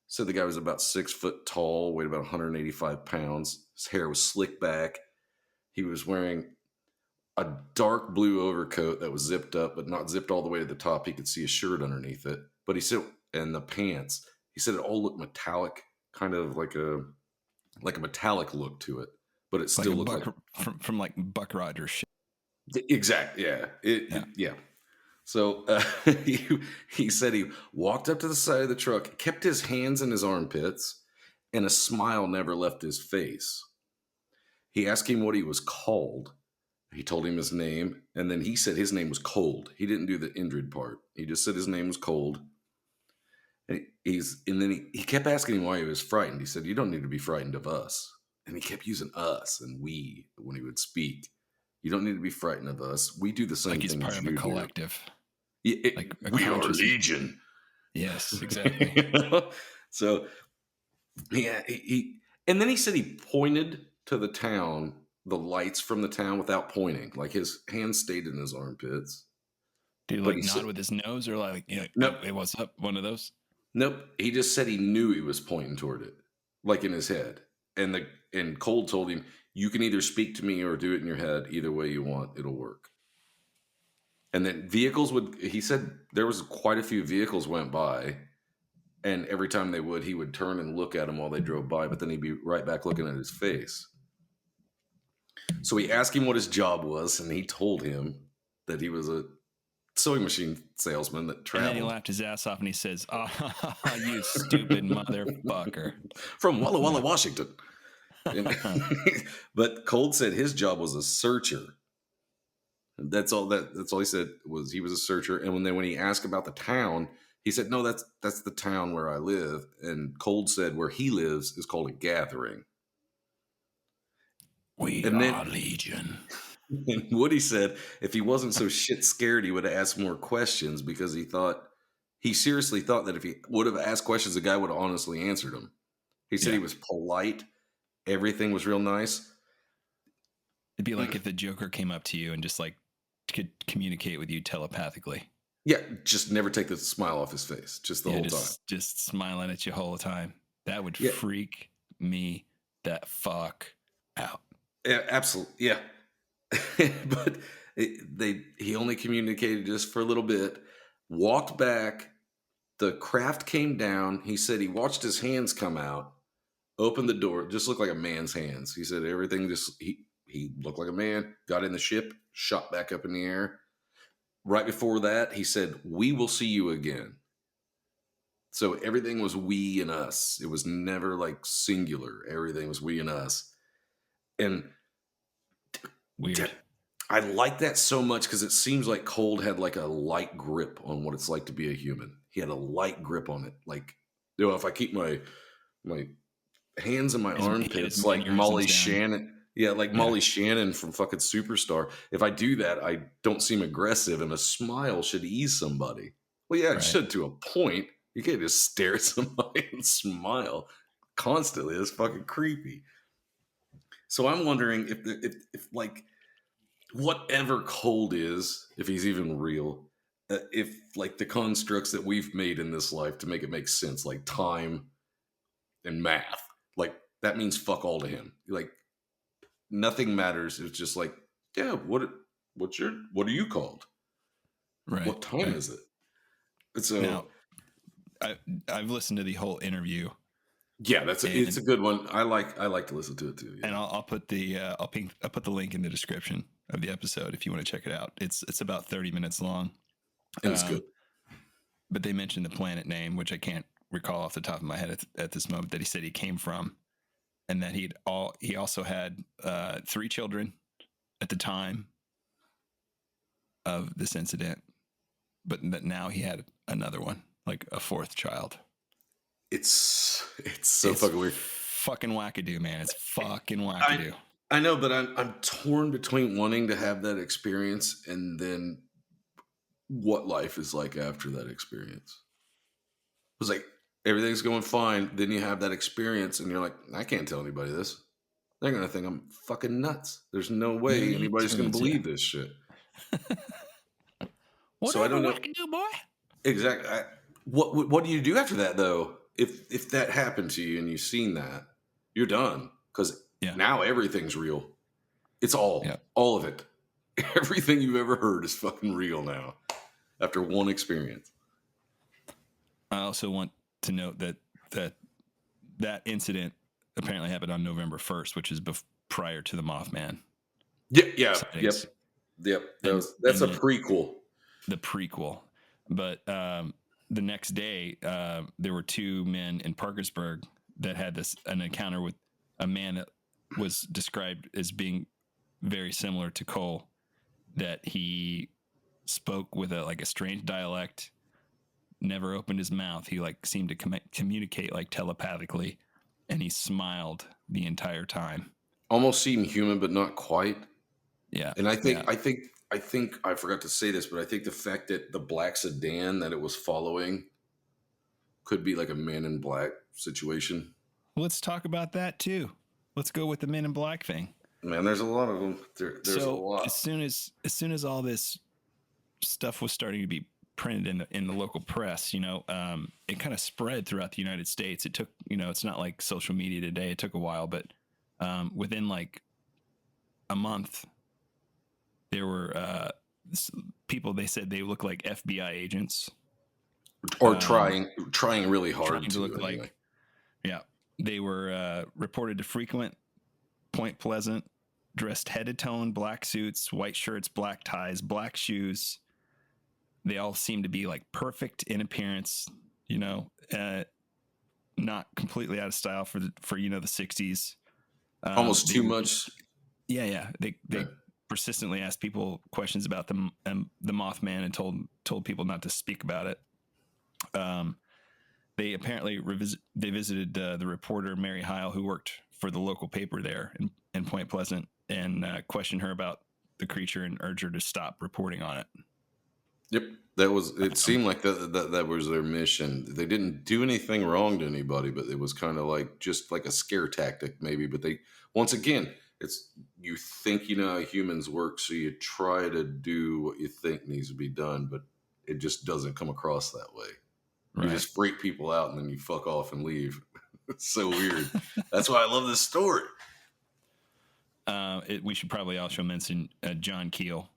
Said the guy was about 6 foot tall, weighed about 185 pounds. His hair was slicked back. He was wearing a dark blue overcoat that was zipped up, but not zipped all the way to the top. He could see a shirt underneath it. But he said, and the pants, he said it all looked metallic, kind of like a metallic look to it. But it still looked like from like Buck Rogers shit. Exactly. Yeah. Yeah. So he said he walked up to the side of the truck, kept his hands in his armpits, and a smile never left his face. He asked him what he was called. He told him his name, and then he said his name was Cold. He didn't do the Indrid part. He just said his name was Cold. And then he kept asking him why he was frightened. He said, "You don't need to be frightened of us." And he kept using us and we when he would speak. You don't need to be frightened of us. We do the same Like he's thing part as of you a do. collective. Like we are legion. Yes, exactly. So yeah, he and then he said he pointed to the town, the lights from the town without pointing. Like his hands stayed in his armpits. Did he like nod with his nose or like, nope. Hey, what's up? One of those? Nope. He just said he knew he was pointing toward it, like in his head. And Cold told him, "You can either speak to me or do it in your head. Either way you want, it'll work." And then he said there was quite a few vehicles went by, and every time they would, he would turn and look at them while they drove by, but then he'd be right back looking at his face. So he asked him what his job was, and he told him that he was a sewing machine salesman that traveled. And then he laughed his ass off and he says, you stupid motherfucker. From Walla Walla, Washington. But Cold said his job was a searcher. That's all he said was he was a searcher. And when he asked about the town, he said, "No, that's the town where I live." And Cold said where he lives is called a gathering. We are Legion. And Woody said if he wasn't so shit scared, he would have asked more questions because he seriously thought that if he would have asked questions, the guy would have honestly answered them. He said he was polite. Everything was real nice. It'd be like if the Joker came up to you and just like could communicate with you telepathically. Yeah, just never take the smile off his face, just the whole time. Just smiling at you the whole time. That would freak me the fuck out. Yeah, absolutely. Yeah. But he only communicated just for a little bit, walked back, the craft came down. He said he watched his hands come out, opened the door, just looked like a man's hands. He said everything he looked like a man, got in the ship, shot back up in the air. Right before that, he said, "We will see you again." So everything was we and us. It was never like singular. Everything was we and us. And weird. I like that so much because it seems like Cold had like a light grip on what it's like to be a human. He had a light grip on it. Like, if I keep my hands in my armpits like Molly Shannon. Yeah, like Molly Shannon from fucking Superstar. If I do that, I don't seem aggressive, and a smile should ease somebody. Well, yeah, it should to a point. You can't just stare at somebody and smile constantly. That's fucking creepy. So I'm wondering if like whatever Cold is, if he's even real, if like the constructs that we've made in this life to make it make sense, like time and math, like that means fuck all to him. Like nothing matters. It's just like, yeah, what are you called? Right. What time is it? So now, I've listened to the whole interview. Yeah, it's a good one. I like to listen to it too. Yeah. And I'll put I'll put the link in the description of the episode if you want to check it out. It's about 30 minutes long. And it's good. But they mentioned the planet name, which I can't recall off the top of my head at this moment, that he said he came from, and that he also had 3 children at the time of this incident, but that now he had another one, like a 4th child. It's so fucking weird. Fucking wackadoo, man. It's fucking wackadoo. I know, but I'm torn between wanting to have that experience and then what life is like after that experience. It was like everything's going fine, then you have that experience and you're like, I can't tell anybody this. They're gonna think I'm fucking nuts. There's no way anybody's gonna believe this shit. So I don't know. Wackadoo, boy. Exactly. What do you do after that though? If that happened to you and you've seen that, you're done because now everything's real. It's all of it. everything you've ever heard is fucking real now after one experience. I also want to note that incident apparently happened on November 1st, which is prior to the Mothman. Yep. That's a and prequel. The prequel. But the next day, there were two men in Parkersburg that had an encounter with a man that was described as being very similar to Cole, that he spoke with a strange dialect, never opened his mouth. He seemed to communicate telepathically, and he smiled the entire time. Almost seemed human, but not quite. Yeah. And I think I forgot to say this, but I think the fact that the black sedan that it was following could be like a Man in Black situation. Let's talk about that too. Let's go with the Men in Black thing. Man, there's a lot of them. There's a lot. As soon as all this stuff was starting to be printed in the local press, it kind of spread throughout the United States. It took, it's not like social media today. It took a while, but within like a month, there were people. They said they look like FBI agents, or trying really hard trying to look like. Yeah, they were reported to frequent Point Pleasant, dressed head to toe in black suits, white shirts, black ties, black shoes. They all seem to be like perfect in appearance, not completely out of style for the 60s. Almost too much. Yeah. They persistently asked people questions about the Mothman and told people not to speak about it. They apparently they visited the reporter Mary Heil, who worked for the local paper there in Point Pleasant, and questioned her about the creature and urged her to stop reporting on it. Yep, it seemed like that was their mission. They didn't do anything wrong to anybody, but it was kind of like just like a scare tactic, maybe. But they, once again, you think you know how humans work, so you try to do what you think needs to be done, but it just doesn't come across that way. Right. You just freak people out and then you fuck off and leave. It's so weird. That's why I love this story. We should probably also mention John Keel.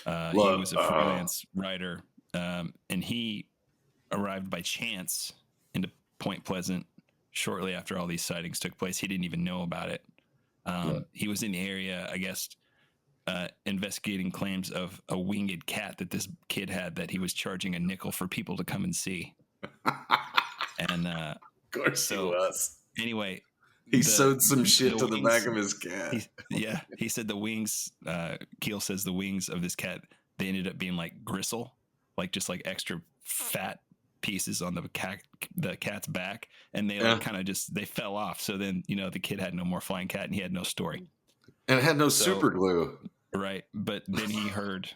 He was a freelance writer, and he arrived by chance into Point Pleasant shortly after all these sightings took place. He didn't even know about it. He was in the area, I guess, investigating claims of a winged cat that this kid had that he was charging a nickel for people to come and see. And of course he was. Anyway, he sewed some shit to the back of his cat. He said the wings. Keel says the wings of this cat, they ended up being like gristle, like just like extra fat pieces on the cat's back, and they kind of just they fell off. So then the kid had no more flying cat, and he had no story, and it had no super glue. Right, but then he heard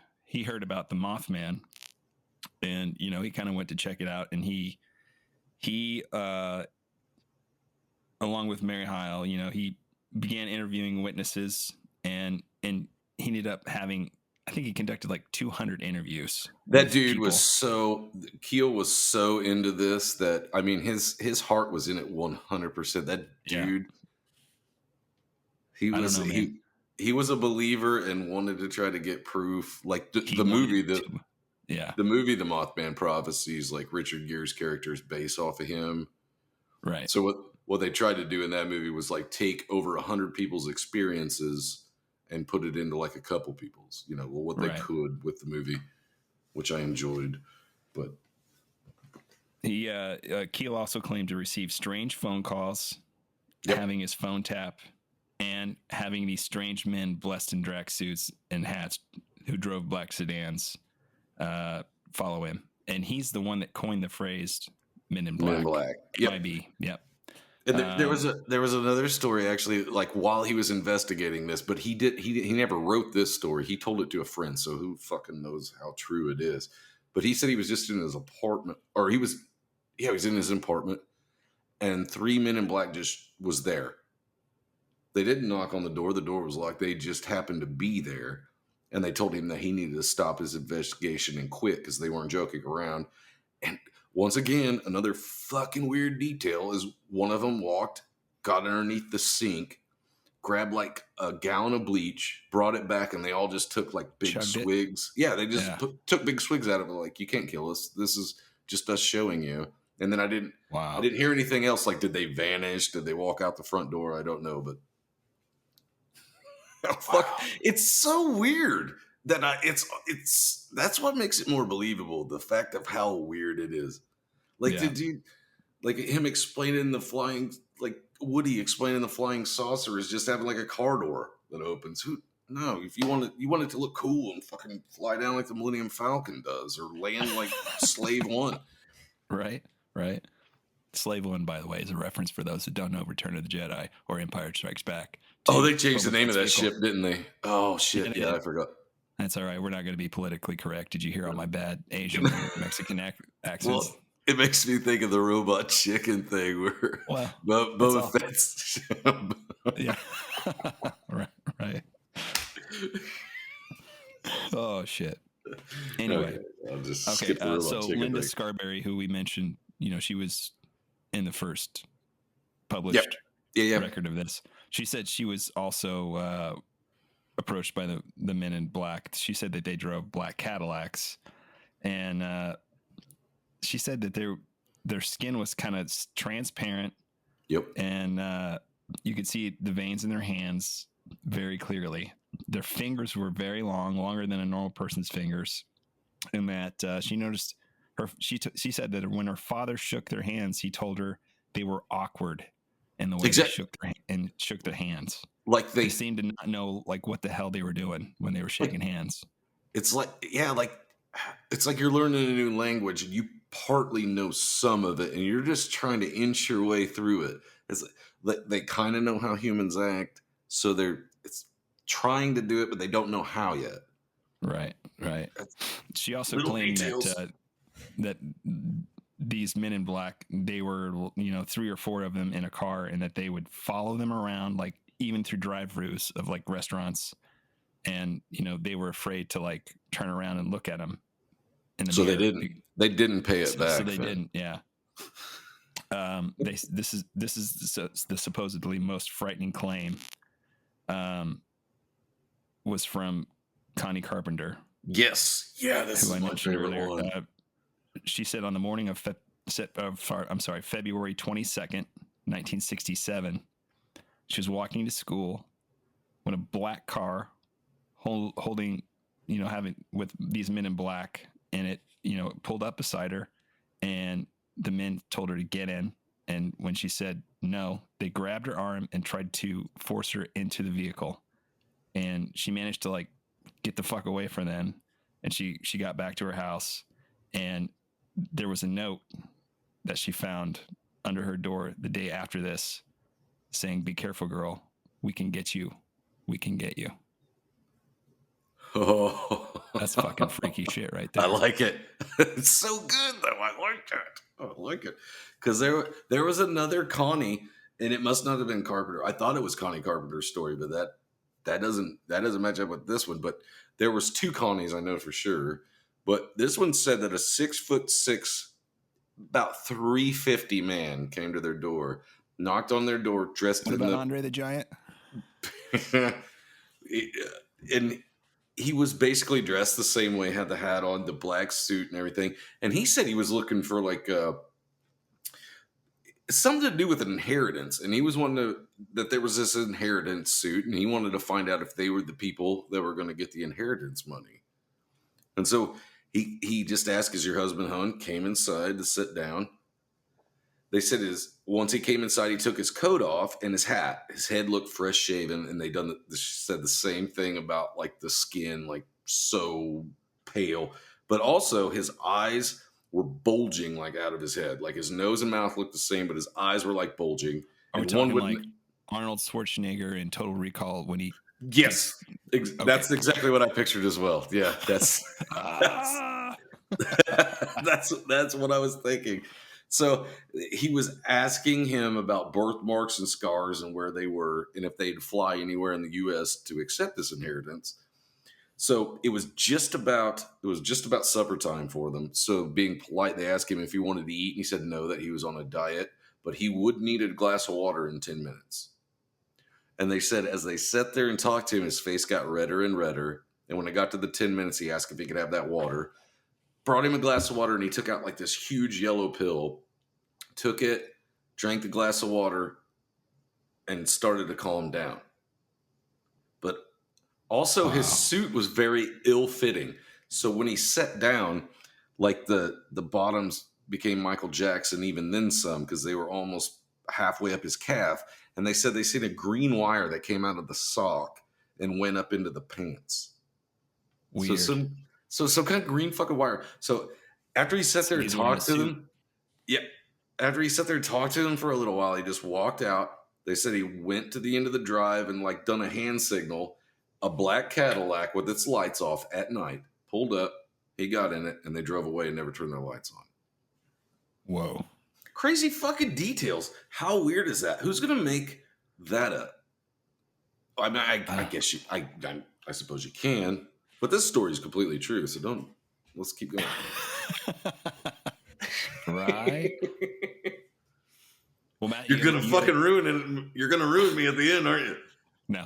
about the Mothman, and he kind of went to check it out, and he along with Mary Heil, he began interviewing witnesses, and he ended up having, I think he conducted like 200 interviews. That dude Keel was so into this that, I mean, his heart was in it 100%. That dude, he was a believer and wanted to try to get proof. Like the movie, the Mothman Prophecies, like Richard Gere's character is based off of him. Right. So what they tried to do in that movie was like take over 100 people's experiences and put it into like a couple people's, what they could with the movie, which I enjoyed. But he Keel also claimed to receive strange phone calls, having his phone tap, and having these strange men blessed in drag suits and hats who drove black sedans follow him. And he's the one that coined the phrase "Men in Black." Men in Black. Yep. Yep. And there was another story actually, like while he was investigating this, but he never wrote this story. He told it to a friend, so who fucking knows how true it is. But he said he was just in his apartment, or he was in his apartment, and 3 men in black just was there. They didn't knock on the door. The door was locked. They just happened to be there, and they told him that he needed to stop his investigation and quit because they weren't joking around. And once again, another fucking weird detail is one of them got underneath the sink, grabbed like a gallon of bleach, brought it back, and they all just took like big Chugged it. swigs. Yeah, they just took big swigs out of it. Like, you can't kill us. This is just us showing you. And then I didn't hear anything else. Like, did they vanish? Did they walk out the front door? I don't know, but fuck, it's so weird that it's that's what makes it more believable. The fact of how weird it is. Like, did you like him explaining the flying, like Woody explaining the flying saucer is just having like a car door that opens? No, if you want it to look cool and fucking fly down like the Millennium Falcon does, or land like Slave One. Right. Slave One, by the way, is a reference for those that don't know Return of the Jedi or Empire Strikes Back. Oh, they changed the name of that ship, didn't they? Oh, shit. Yeah, I forgot. That's all right. We're not going to be politically correct. Did you hear all my bad Asian and Mexican accents? Well, it makes me think of the robot chicken thing where Boba Fett's yeah. Right. Oh, shit. Anyway. Okay, I'll just skip the robot so chicken Linda thing. Scarberry, who we mentioned, she was in the first published record of this. She said she was also approached by the men in black. She said that they drove black Cadillacs, and she said that their skin was kind of transparent. Yep. And you could see the veins in their hands very clearly. Their fingers were very long, longer than a normal person's fingers, and that she noticed she said that when her father shook their hands, he told her they were awkward in the way they shook their hands. Like they seemed to not know like what the hell they were doing when they were shaking hands. It's like it's like you're learning a new language and you partly know some of it and you're just trying to inch your way through it. It's like they kind of know how humans act, so it's trying to do it, but they don't know how yet. Right. She also claimed that these men in black, they were 3 or 4 of them in a car, and that they would follow them around, like even through drive-thrus of like restaurants, and they were afraid to like turn around and look at them. So they didn't pay it back. So they didn't. Yeah. This is the supposedly most frightening claim. Was from Connie Carpenter. Yes. Yeah, this who is I mentioned earlier. One. She said on the morning of February 22nd, 1967, she was walking to school when a black car holding, having with these men in black, and it, pulled up beside her, and the men told her to get in. And when she said no, they grabbed her arm and tried to force her into the vehicle. And she managed to like get the fuck away from them. And she got back to her house, and there was a note that she found under her door the day after this saying, "Be careful, girl. We can get you. We can get you." Oh, that's fucking freaky shit right there. I like it. It's so good though. I like it. Because there was another Connie, and it must not have been Carpenter. I thought it was Connie Carpenter's story, but that doesn't match up with this one. But there was 2 Connies, I know for sure. But this one said that a 6'6", about 350 man came to their door, knocked on their door, dressed what about Andre the Giant? And he was basically dressed the same way, had the hat on, the black suit and everything. And he said he was looking for like something to do with an inheritance. And he was wanting that there was this inheritance suit, and he wanted to find out if they were the people that were going to get the inheritance money. And so he just asked, "Is your husband home?" Came inside to sit down. They said once he came inside, he took his coat off and his hat. His head looked fresh shaven, and they said the same thing about like the skin, like so pale, but also his eyes were bulging like out of his head. Like his nose and mouth looked the same, but his eyes were like bulging. Are we talking like Arnold Schwarzenegger in Total Recall when he? Yes, that's exactly what I pictured as well. Yeah, that's what I was thinking. So he was asking him about birthmarks and scars and where they were, and if they'd fly anywhere in the U.S. to accept this inheritance. So it was just about supper time for them. So being polite, they asked him if he wanted to eat, and he said no, that he was on a diet, but he would need a glass of water in 10 minutes. And they said as they sat there and talked to him, his face got redder and redder. And when it got to the 10 minutes, he asked if he could have that water. Brought him a glass of water, and he took out like this huge yellow pill, took it, drank the glass of water, and started to calm down. But also his suit was very ill-fitting. So when he sat down, like the bottoms became Michael Jackson, even then some, because they were almost halfway up his calf. And they said they seen a green wire that came out of the sock and went up into the pants. Weird. So some kind of green fucking wire. So after he sat there and talked to them, after he sat there and talked to them for a little while, he just walked out. They said he went to the end of the drive and like done a hand signal. A black Cadillac with its lights off at night pulled up. He got in it and they drove away and never turned their lights on. Whoa. Crazy fucking details. How weird is that? Who's going to make that up? I mean, I guess I suppose you can, but this story is completely true. So let's keep going. Right. Well, Matt, you're going to fucking ruin it. You're going to ruin me at the end, aren't you? No.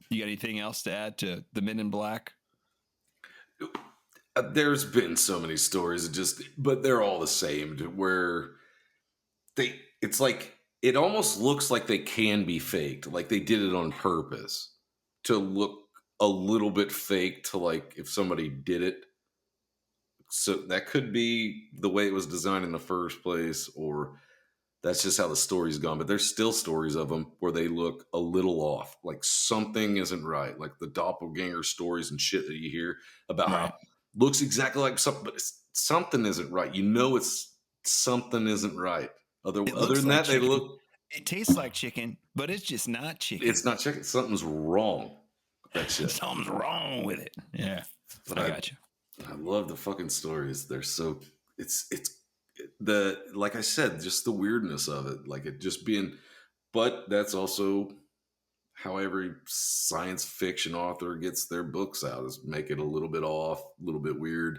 You got anything else to add to the Men in Black? There's been so many stories, but they're all the same. Where it's like it almost looks like they can be faked, like they did it on purpose to look a little bit fake. To like if somebody did it, so that could be the way it was designed in the first place, or that's just how the story's gone. But there's still stories of them where they look a little off, like something isn't right, like the doppelganger stories and shit that you hear about how looks exactly like something, but something isn't right. You know, it's something isn't right. Other than that, they look. It tastes like chicken, but it's just not chicken. It's not chicken. Something's wrong with that shit. Something's wrong with it. Yeah, but I got you. I love the fucking stories. They're so like I said, just the weirdness of it, like it just being. But that's also how every science fiction author gets their books out, is make it a little bit off, a little bit weird.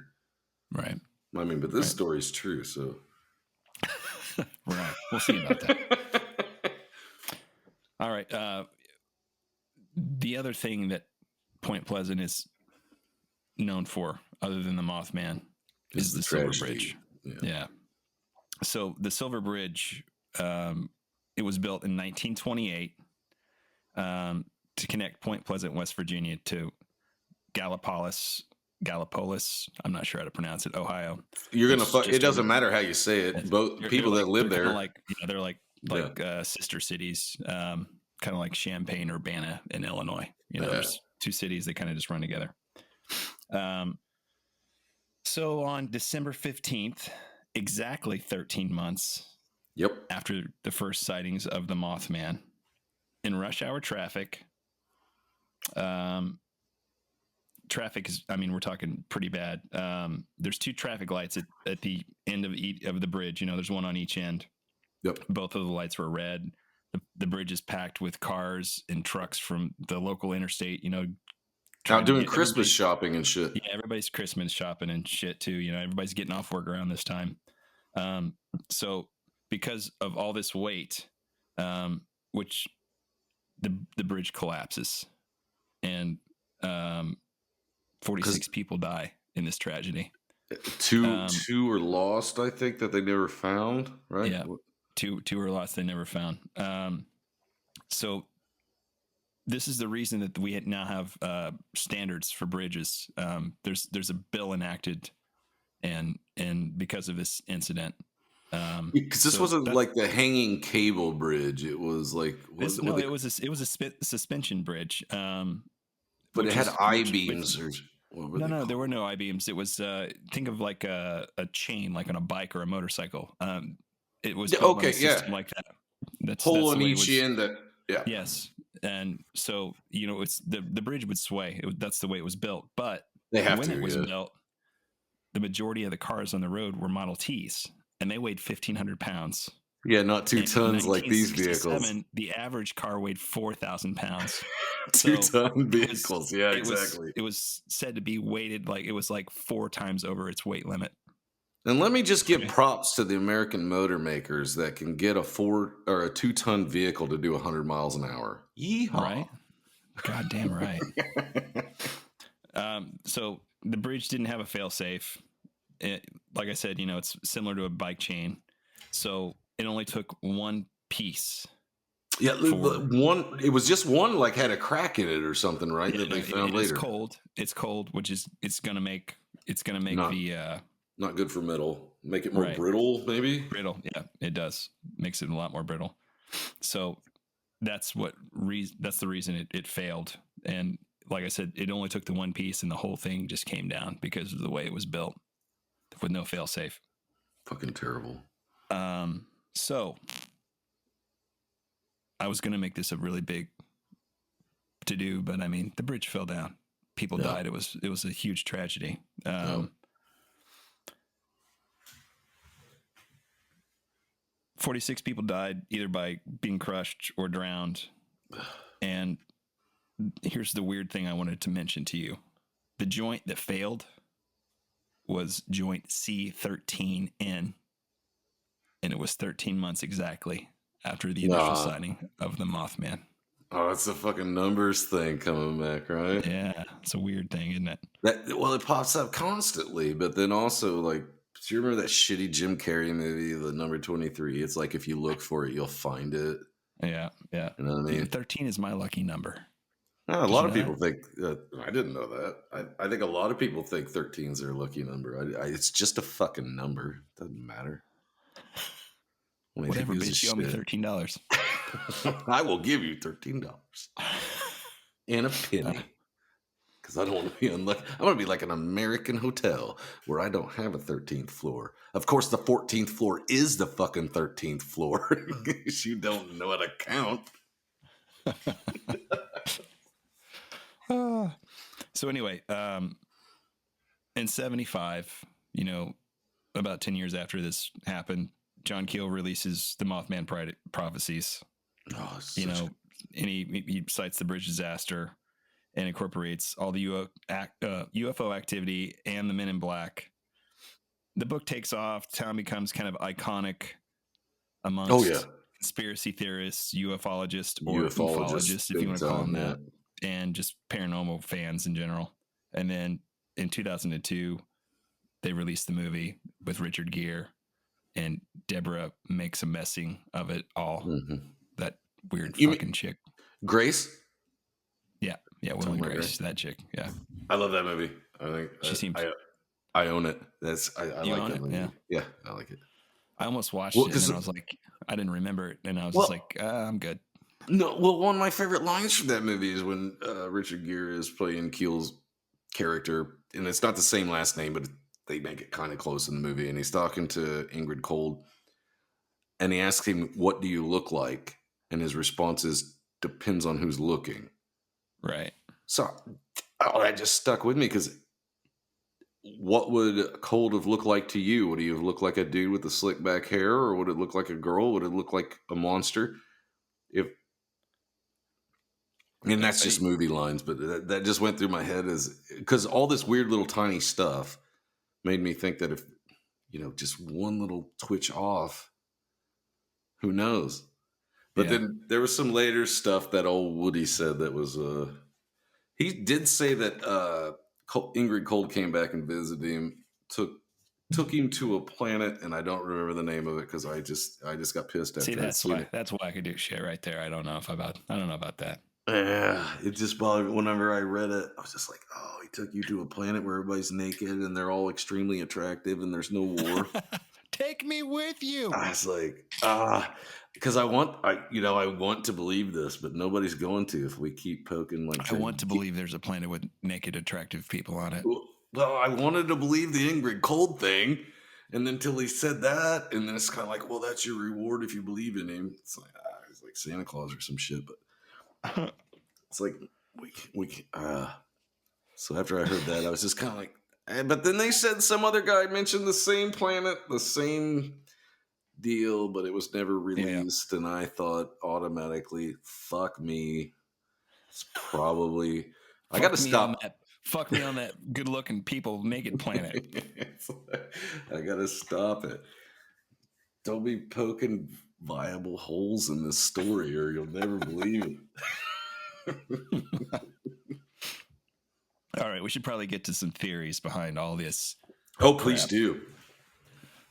Right. I mean, but this story is true, so. Right. We'll see about that. All right. The other thing that Point Pleasant is known for, other than the Mothman, is the Silver Bridge. Yeah. So the Silver Bridge, it was built in 1928 to connect Point Pleasant, West Virginia, to Gallipolis. I'm not sure how to pronounce it. Ohio. You're gonna fuck. It doesn't matter how you say it. Both people that live there, they're like sister cities, kind of like Champaign, Urbana, and Illinois. There's two cities that kind of just run together. So on December 15th, exactly 13 months after the first sightings of the Mothman, in rush hour traffic, traffic is, we're talking pretty bad. There's two traffic lights at the end of the bridge. There's one on each end. Yep. Both of the lights were red. The bridge is packed with cars and trucks from the local interstate, out doing Christmas shopping and shit. Yeah, everybody's Christmas shopping and shit too. Everybody's getting off work around this time. So because of all this weight, which the bridge collapses, and 46 people die in this tragedy. Two were lost, I think, that they never found, right? Yeah, two were lost, they never found. So this is the reason that we now have standards for bridges. There's a bill enacted, and because of this incident, because this wasn't like the hanging cable bridge. It was like it was a suspension bridge. But it had I-beams No, there were no I-beams. It was think of like a chain, like on a bike or a motorcycle. It was like that. That's hole on each end. Yes, and so it's the bridge would sway. That's the way it was built. But when it was built, the majority of the cars on the road were Model Ts, and they weighed 1,500 pounds. Yeah, not 2 tons like these vehicles. The average car weighed 4,000 pounds. 2-ton vehicles. Yeah, exactly. It was said to be weighted like it was like 4 times over its weight limit. And let me just give props to the American motor makers that can get a 2-ton vehicle to do 100 miles an hour. Yeehaw! Right? Goddamn right. So the bridge didn't have a fail-safe. Like I said, it's similar to a bike chain. So it only took one piece. Yeah, it was just one like had a crack in it or something, right? That they found later. It's cold, which is it's gonna make not good for metal. Make it more brittle, maybe. Brittle, yeah, it does. Makes it a lot more brittle. So that's the reason it failed. And like I said, it only took the one piece, and the whole thing just came down because of the way it was built, with no fail safe. Fucking terrible. So I was going to make this a really big to do, but I mean, the bridge fell down. People died. It was a huge tragedy. 46 people died either by being crushed or drowned. And here's the weird thing I wanted to mention to you. The joint that failed was joint C13N. And it was 13 months exactly after the initial sighting of the Mothman. Oh, it's a fucking numbers thing coming back, right? Yeah, it's a weird thing, isn't it? It pops up constantly, but then also, like, do you remember that shitty Jim Carrey movie, The Number 23? It's like if you look for it, you'll find it. Yeah. You know what I mean? 13 is my lucky number. A lot of people think I didn't know that. I think a lot of people think 13 is their lucky number. It's just a fucking number. Doesn't matter. Whatever, bitch, you owe me $13. I will give you $13 and a penny, because I don't want to be unlucky. I want to be like an American hotel where I don't have a 13th floor. Of course, the 14th floor is the fucking 13th floor. You don't know how to count. So anyway, in 75, about 10 years after this happened, John Keel releases the Mothman prophecies. And he cites the bridge disaster and incorporates all the UFO activity and the Men in Black. The book takes off. Town becomes kind of iconic amongst conspiracy theorists, ufologists, if you want to call them that, and just paranormal fans in general. And then in 2002, they released the movie with Richard Gere. And Deborah makes a messing of it all. Mm-hmm. That weird fucking chick. Grace? Yeah, Will and Grace, that chick. Yeah. I love that movie. I think she seems. I own it. I like that movie. Yeah, I like it. I almost watched it, and then I was like, I didn't remember it, and I was just like, I'm good. No, well, one of my favorite lines from that movie is when Richard Gere is playing Keel's character, and it's not the same last name, but they make it kind of close in the movie, and he's talking to Ingrid Cold, and he asks him, "What do you look like?" And his response is, "Depends on who's looking." Right. So that just stuck with me, because what would Cold have looked like to you? Would he have looked like a dude with the slick back hair, or would it look like a girl? Would it look like a monster? And that's just movie lines, but that just went through my head because all this weird little tiny stuff made me think that if, just one little twitch off, who knows? But then there was some later stuff that old Woody said that was, he did say that Ingrid Cold came back and visited him, took him to a planet, and I don't remember the name of it because I just got pissed after. See, that's why I could do shit right there. I don't know about that. Yeah, it just bothered me. Whenever I read it, I was just like, oh, he took you to a planet where everybody's naked and they're all extremely attractive and there's no war. Take me with you. I was like, because I want to believe this, but nobody's going to if we keep poking. I want to believe there's a planet with naked, attractive people on it. Well, I wanted to believe the Ingrid Cold thing, and then until he said that, and then it's kind of like, well, that's your reward if you believe in him. It's like Santa Claus or some shit, but. It's like so after I heard that, I was just kind of like, but then they said some other guy mentioned the same planet, the same deal, but it was never released. And I thought automatically, fuck me. It's probably I got to stop. Fuck me on that good-looking people naked planet. I gotta stop it. Don't be poking viable holes in this story, or you'll never believe it. All right, we should probably get to some theories behind all this. Oh, please do.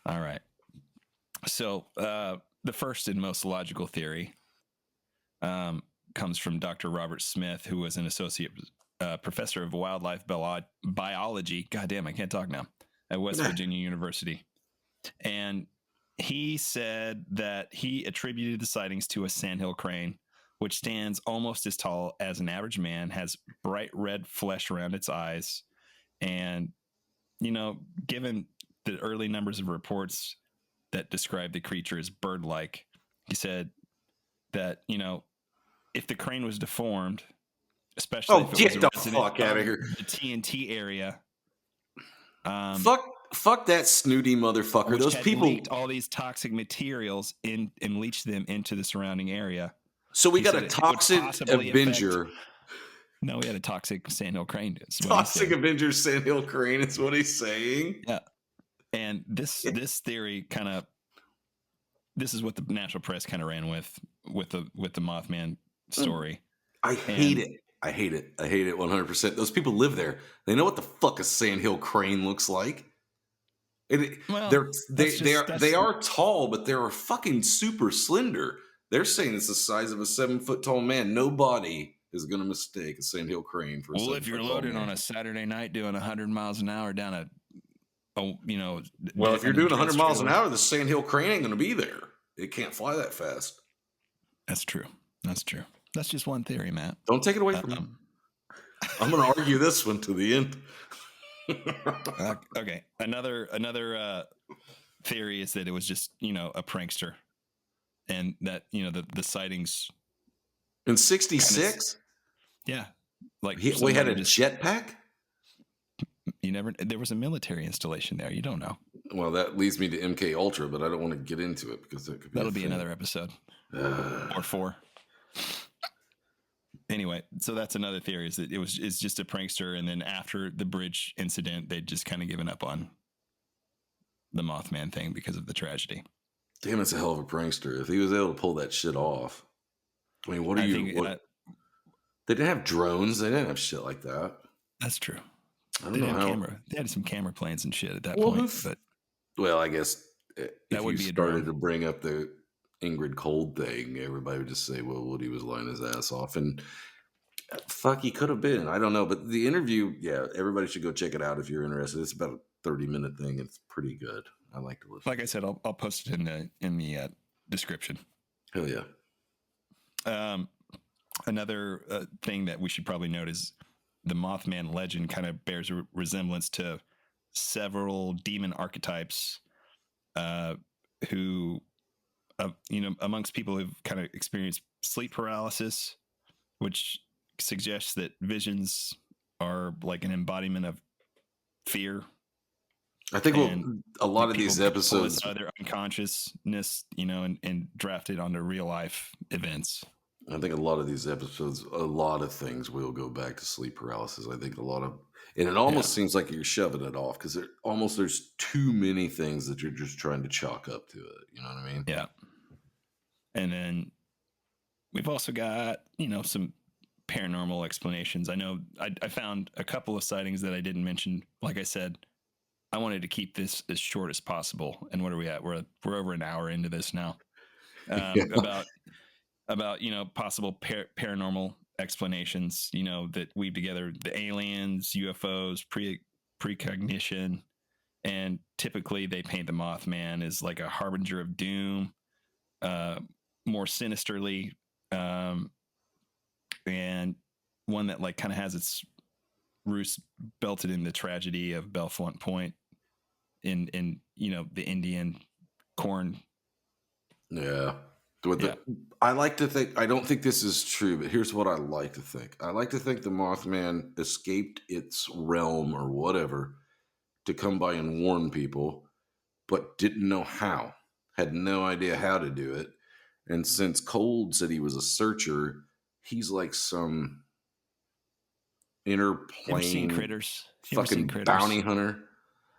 All right. So the first and most logical theory comes from Dr. Robert Smith, who was an associate professor of wildlife biology. Goddamn, I can't talk now. At West Virginia University. And he said that he attributed the sightings to a sandhill crane, which stands almost as tall as an average man, has bright red flesh around its eyes. And, given the early numbers of reports that describe the creature as bird-like, he said that, if the crane was deformed, especially if it was get a the resident fuck out of here. the TNT area. Fuck that snooty motherfucker. Which Those had people leaked all these toxic materials in and leached them into the surrounding area. So we He got said a it would toxic possibly Avenger. No, we had a toxic sandhill crane. Toxic Avenger sandhill crane is what he's saying. Yeah, and this theory this is what the national press kind of ran with the Mothman story. I hate it. I hate it 100%. Those people live there. They know what the fuck a sandhill crane looks like. They are tall, but they're fucking super slender. They're saying it's the size of a 7-foot tall man. Nobody is going to mistake a sandhill crane for a 7-foot tall man. Well, if you're loaded on a Saturday night doing 100 miles an hour down well, if you're doing 100 miles an hour, the sandhill crane ain't going to be there. It can't fly that fast. That's true. That's just one theory, Matt. Don't take it away from me. I'm going to argue this one to the end. Okay. Another theory is that it was just, a prankster, and that, the sightings in 66. Yeah. Like we had a jetpack. There was a military installation there. You don't know. Well, that leads me to MK Ultra, but I don't want to get into it because that'll be another episode or 4. Anyway, so that's another theory, is that it's just a prankster, and then after the bridge incident, they'd just kind of given up on the Mothman thing because of the tragedy. Damn, it's a hell of a prankster. If he was able to pull that shit off. I mean, they didn't have drones. They didn't have shit like that. That's true. I don't know how. They had some camera planes and shit at that point. Well, I guess that would be started to bring up the Ingrid Cold thing, everybody would just say, well, Woody was lying his ass off. And fuck, he could have been. I don't know. But the interview, yeah, everybody should go check it out if you're interested. It's about a 30-minute thing. It's pretty good. I like to listen. Like I said, I'll post it in the description. Hell yeah. Another thing that we should probably note is the Mothman legend kind of bears a resemblance to several demon archetypes who, amongst people who've kind of experienced sleep paralysis, which suggests that visions are like an embodiment of fear. I think a lot of these episodes, their unconsciousness, and draft it onto real life events. I think a lot of these episodes, a lot of things will go back to sleep paralysis. I think and it almost seems like you're shoving it off because there's too many things that you're just trying to chalk up to it. You know what I mean? Yeah. And then we've also got, some paranormal explanations. I know I found a couple of sightings that I didn't mention. Like I said, I wanted to keep this as short as possible. And what are we at? We're over an hour into this now. About possible paranormal explanations, that weave together the aliens, UFOs, precognition, and typically they paint the Mothman as like a harbinger of doom, more sinisterly, and one that like kind of has its roots belted in the tragedy of Bellefonte Point in the Indian corn. Yeah. I like to think, I don't think this is true, but here's what I like to think. I like to think the Mothman escaped its realm or whatever to come by and warn people, but didn't know how, had no idea how to do it. And since Cold said he was a searcher, he's like some interplane. You ever seen Critters? You ever seen Fucking Critters? bounty hunter.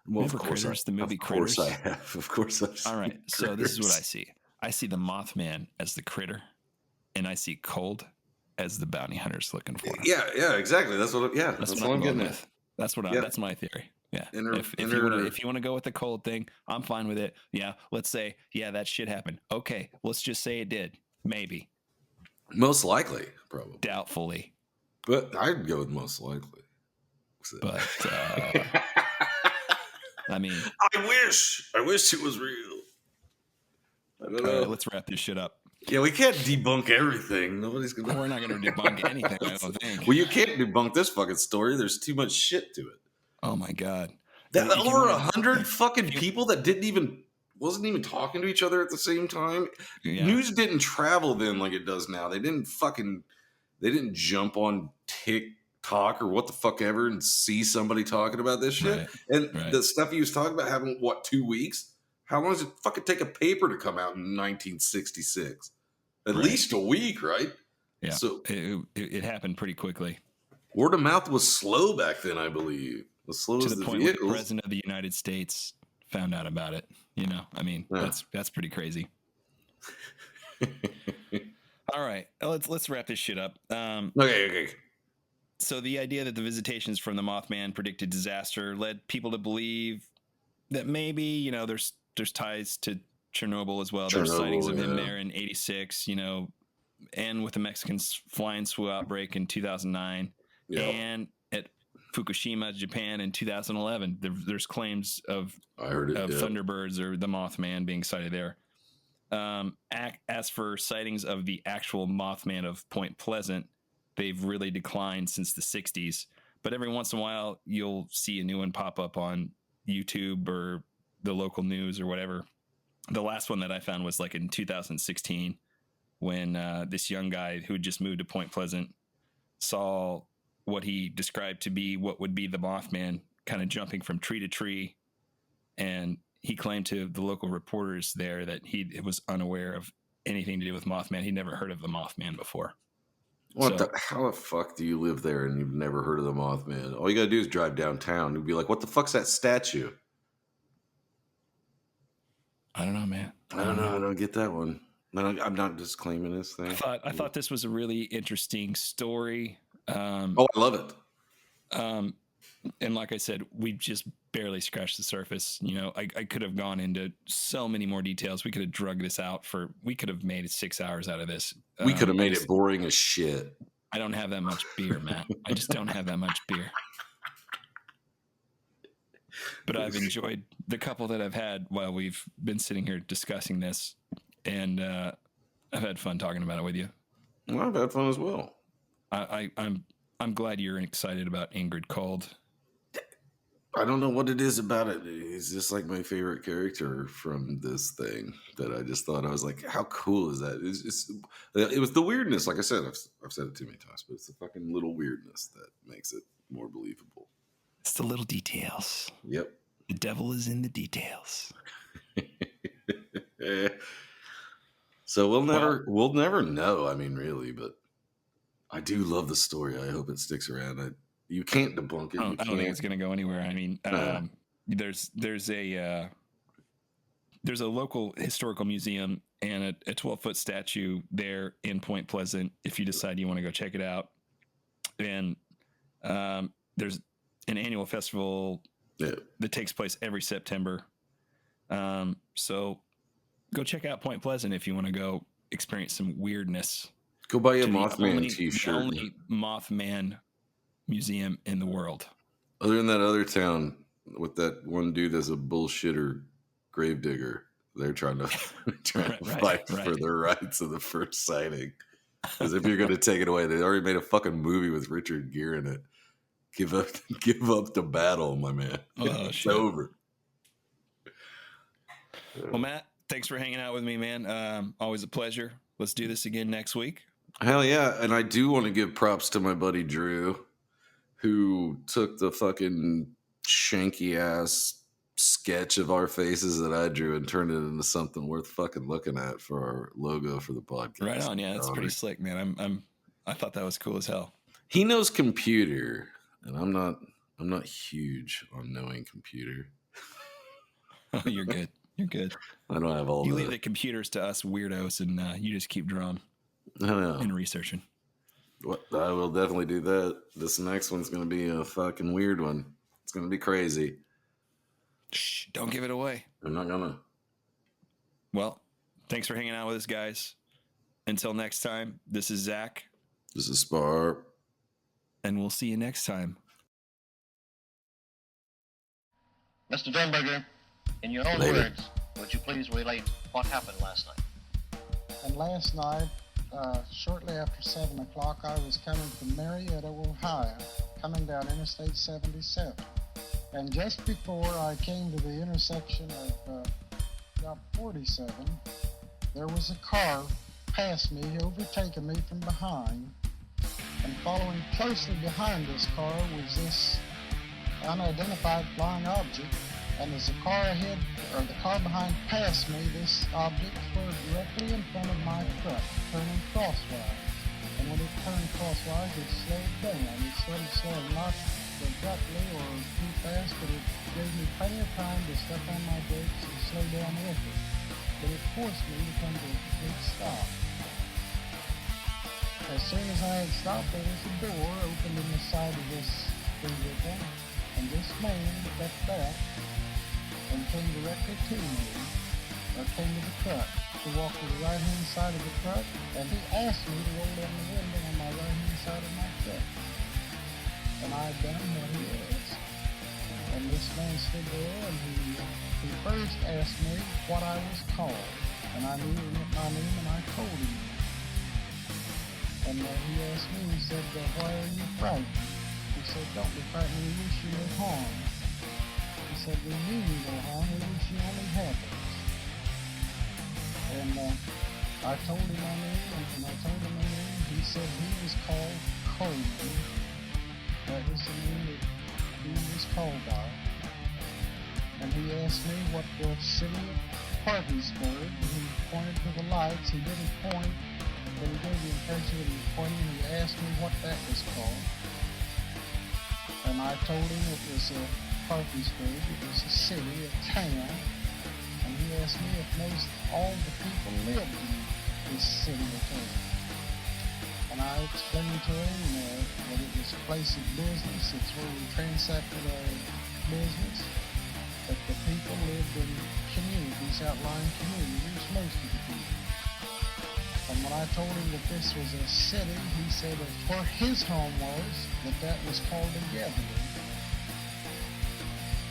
Well, Remember Critters, the movie Of course Critters? I have. Of course I've seen All right, so this is what I Critters. see. I see the Mothman as the critter, and I see Cold as the bounty hunters looking for him. Yeah, exactly. That's what I'm going getting with. at. That's what Yeah. that's my theory. Yeah. If you want to go with the Cold thing, I'm fine with it. Yeah. Let's say, that shit happened. Okay. Let's just say it did. Maybe. Most likely, probably. Doubtfully. But I'd go with most likely. But I mean, I wish it was real. I don't know. Let's wrap this shit up. Yeah, we can't debunk everything. Nobody's gonna. We're not going to debunk anything. I don't think. Well, you can't debunk this fucking story. There's too much shit to it. Oh my god. Over 100 fucking people that wasn't even talking to each other at the same time. Yeah. News didn't travel then like it does now. They didn't jump on TikTok or what the fuck ever and see somebody talking about this shit. Right. And the stuff he was talking about happened, 2 weeks? How long does it fucking take a paper to come out in 1966? At least a week, right? Yeah. So it happened pretty quickly. Word of mouth was slow back then, I believe. As slow To as the the point where vehicles. the president of the United States found out about it. I mean, that's pretty crazy. All right, let's wrap this shit up. Okay. So the idea that the visitations from the Mothman predicted disaster led people to believe that maybe there's ties to Chernobyl as well. There's sightings of him there in '86. And with the Mexican flying swoo outbreak in 2009, and at Fukushima, Japan in 2011, there's claims of Thunderbirds or the Mothman being sighted there. As for sightings of the actual Mothman of Point Pleasant, they've really declined since the 60s. But every once in a while, you'll see a new one pop up on YouTube or the local news or whatever. The last one that I found was like in 2016 when this young guy who had just moved to Point Pleasant saw what he described to be what would be the Mothman kind of jumping from tree to tree. And he claimed to the local reporters there that he was unaware of anything to do with Mothman. He'd never heard of the Mothman before. How the fuck do you live there and you've never heard of the Mothman? All you gotta do is drive downtown and be like, what the fuck's that statue? I don't know, man. I don't know. I don't get that one. I'm not disclaiming this thing. I thought this was a really interesting story. I love it. And like I said, we just barely scratched the surface. I could have gone into so many more details. We could have drug this out we could have made 6 hours out of this. We could have made it boring as shit. I don't have that much beer, Matt. I just don't have that much beer. But I've enjoyed the couple that I've had while we've been sitting here discussing this. And I've had fun talking about it with you. Well, I've had fun as well. I'm glad you're excited about Ingrid Cold. I don't know what it is about it. It's just like my favorite character from this thing that I just thought, I was like, how cool is that? It was the weirdness. Like I said, I've said it too many times, but it's the fucking little weirdness that makes it more believable. It's the little details. Yep. The devil is in the details. So we'll never know. I mean, really, but I do love the story. I hope it sticks around. You can't debunk it. I don't think it's going to go anywhere. I mean, there's a local historical museum and a 12-foot statue there in Point Pleasant. If you decide you want to go check it out, and there's an annual festival that takes place every September. So go check out Point Pleasant if you want to go experience some weirdness. Go buy a Mothman t-shirt. The only Mothman museum in the world. Other than that other town with that one dude that's a bullshitter gravedigger, they're trying to fight for the rights of the first sighting. Because if you're going to take it away, they already made a fucking movie with Richard Gere in it. Give up the battle, my man. It's over. Well, Matt, thanks for hanging out with me, man. Always a pleasure. Let's do this again next week. Hell yeah. And I do want to give props to my buddy Drew, who took the fucking shanky ass sketch of our faces that I drew and turned it into something worth fucking looking at for our logo for the podcast. Right on. Yeah, that's pretty slick, man. I thought that was cool as hell. He knows computer, and I'm not huge on knowing computer. Oh, you're good. You're good. I don't have all You the... leave the computers to us weirdos, and you just keep drawing I know. and researching. What, I will definitely do that. This next one's going to be a fucking weird one. It's going to be crazy. Shh, don't give it away. I'm not going to. Well, thanks for hanging out with us, guys. Until next time, this is Zach. This is Spar. And we'll see you next time. Mr. Dunberger, in your own Later. words, would you please relate what happened last night? And last night, shortly after 7 o'clock, I was coming from Marietta, Ohio, coming down Interstate 77. And just before I came to the intersection of Route 47, there was a car past me, overtaking me from behind. And following closely behind this car was this unidentified flying object. And as the car ahead, or the car behind passed me, this object swerved directly in front of my truck, turning crosswise. And when it turned crosswise, it slowed down. It started slowing not abruptly or too fast, but it gave me plenty of time to step on my brakes and slow down with it. But it forced me to come to a complete stop. As soon as I had stopped, there was a door opened in the side of this vehicle, and this man stepped back and came directly to me, or came to the truck, to walk to the right-hand side of the truck, and he asked me to roll down the window on my right-hand side of my truck. And I done what he asked. And this man stood there, and he first asked me what I was called, and I knew my name, and I told him. And he asked me, he said, why are you frightened? He said, don't be frightened, we wish you no harm. He said, we mean you no harm, we wish you only happiness. And I told him my name, and when I told him my name, he said he was called Coleman. That was the name that he was called by. And he asked me what the city of Parkersburg, he pointed to the lights, he didn't point, but he gave the impression that he was pointing, and he asked me what that was called. And I told him it was Parkersburg, it was a city, a town, and he asked me if most all the people lived in this city or town. And I explained to him that it was a place of business, it's where we transacted our business, that the people lived in communities, outlying communities, most of the people. And when I told him that this was a city, he said that where his home was, that was called a gathering.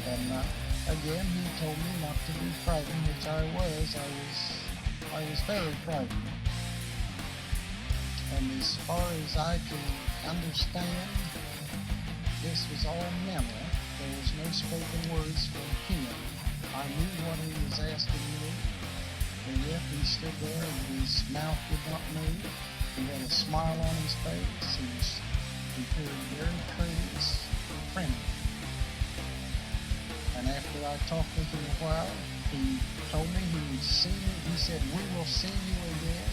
And again, he told me not to be frightened, which I was. I was very frightened. And as far as I can understand, this was all mental. There was no spoken words from him. I knew what he was asking me, and yet he stood there and his mouth did not move. He had a smile on his face. He appeared very courteous, friendly. And after I talked with him a while, he told me he would see me. He said, we will see you again.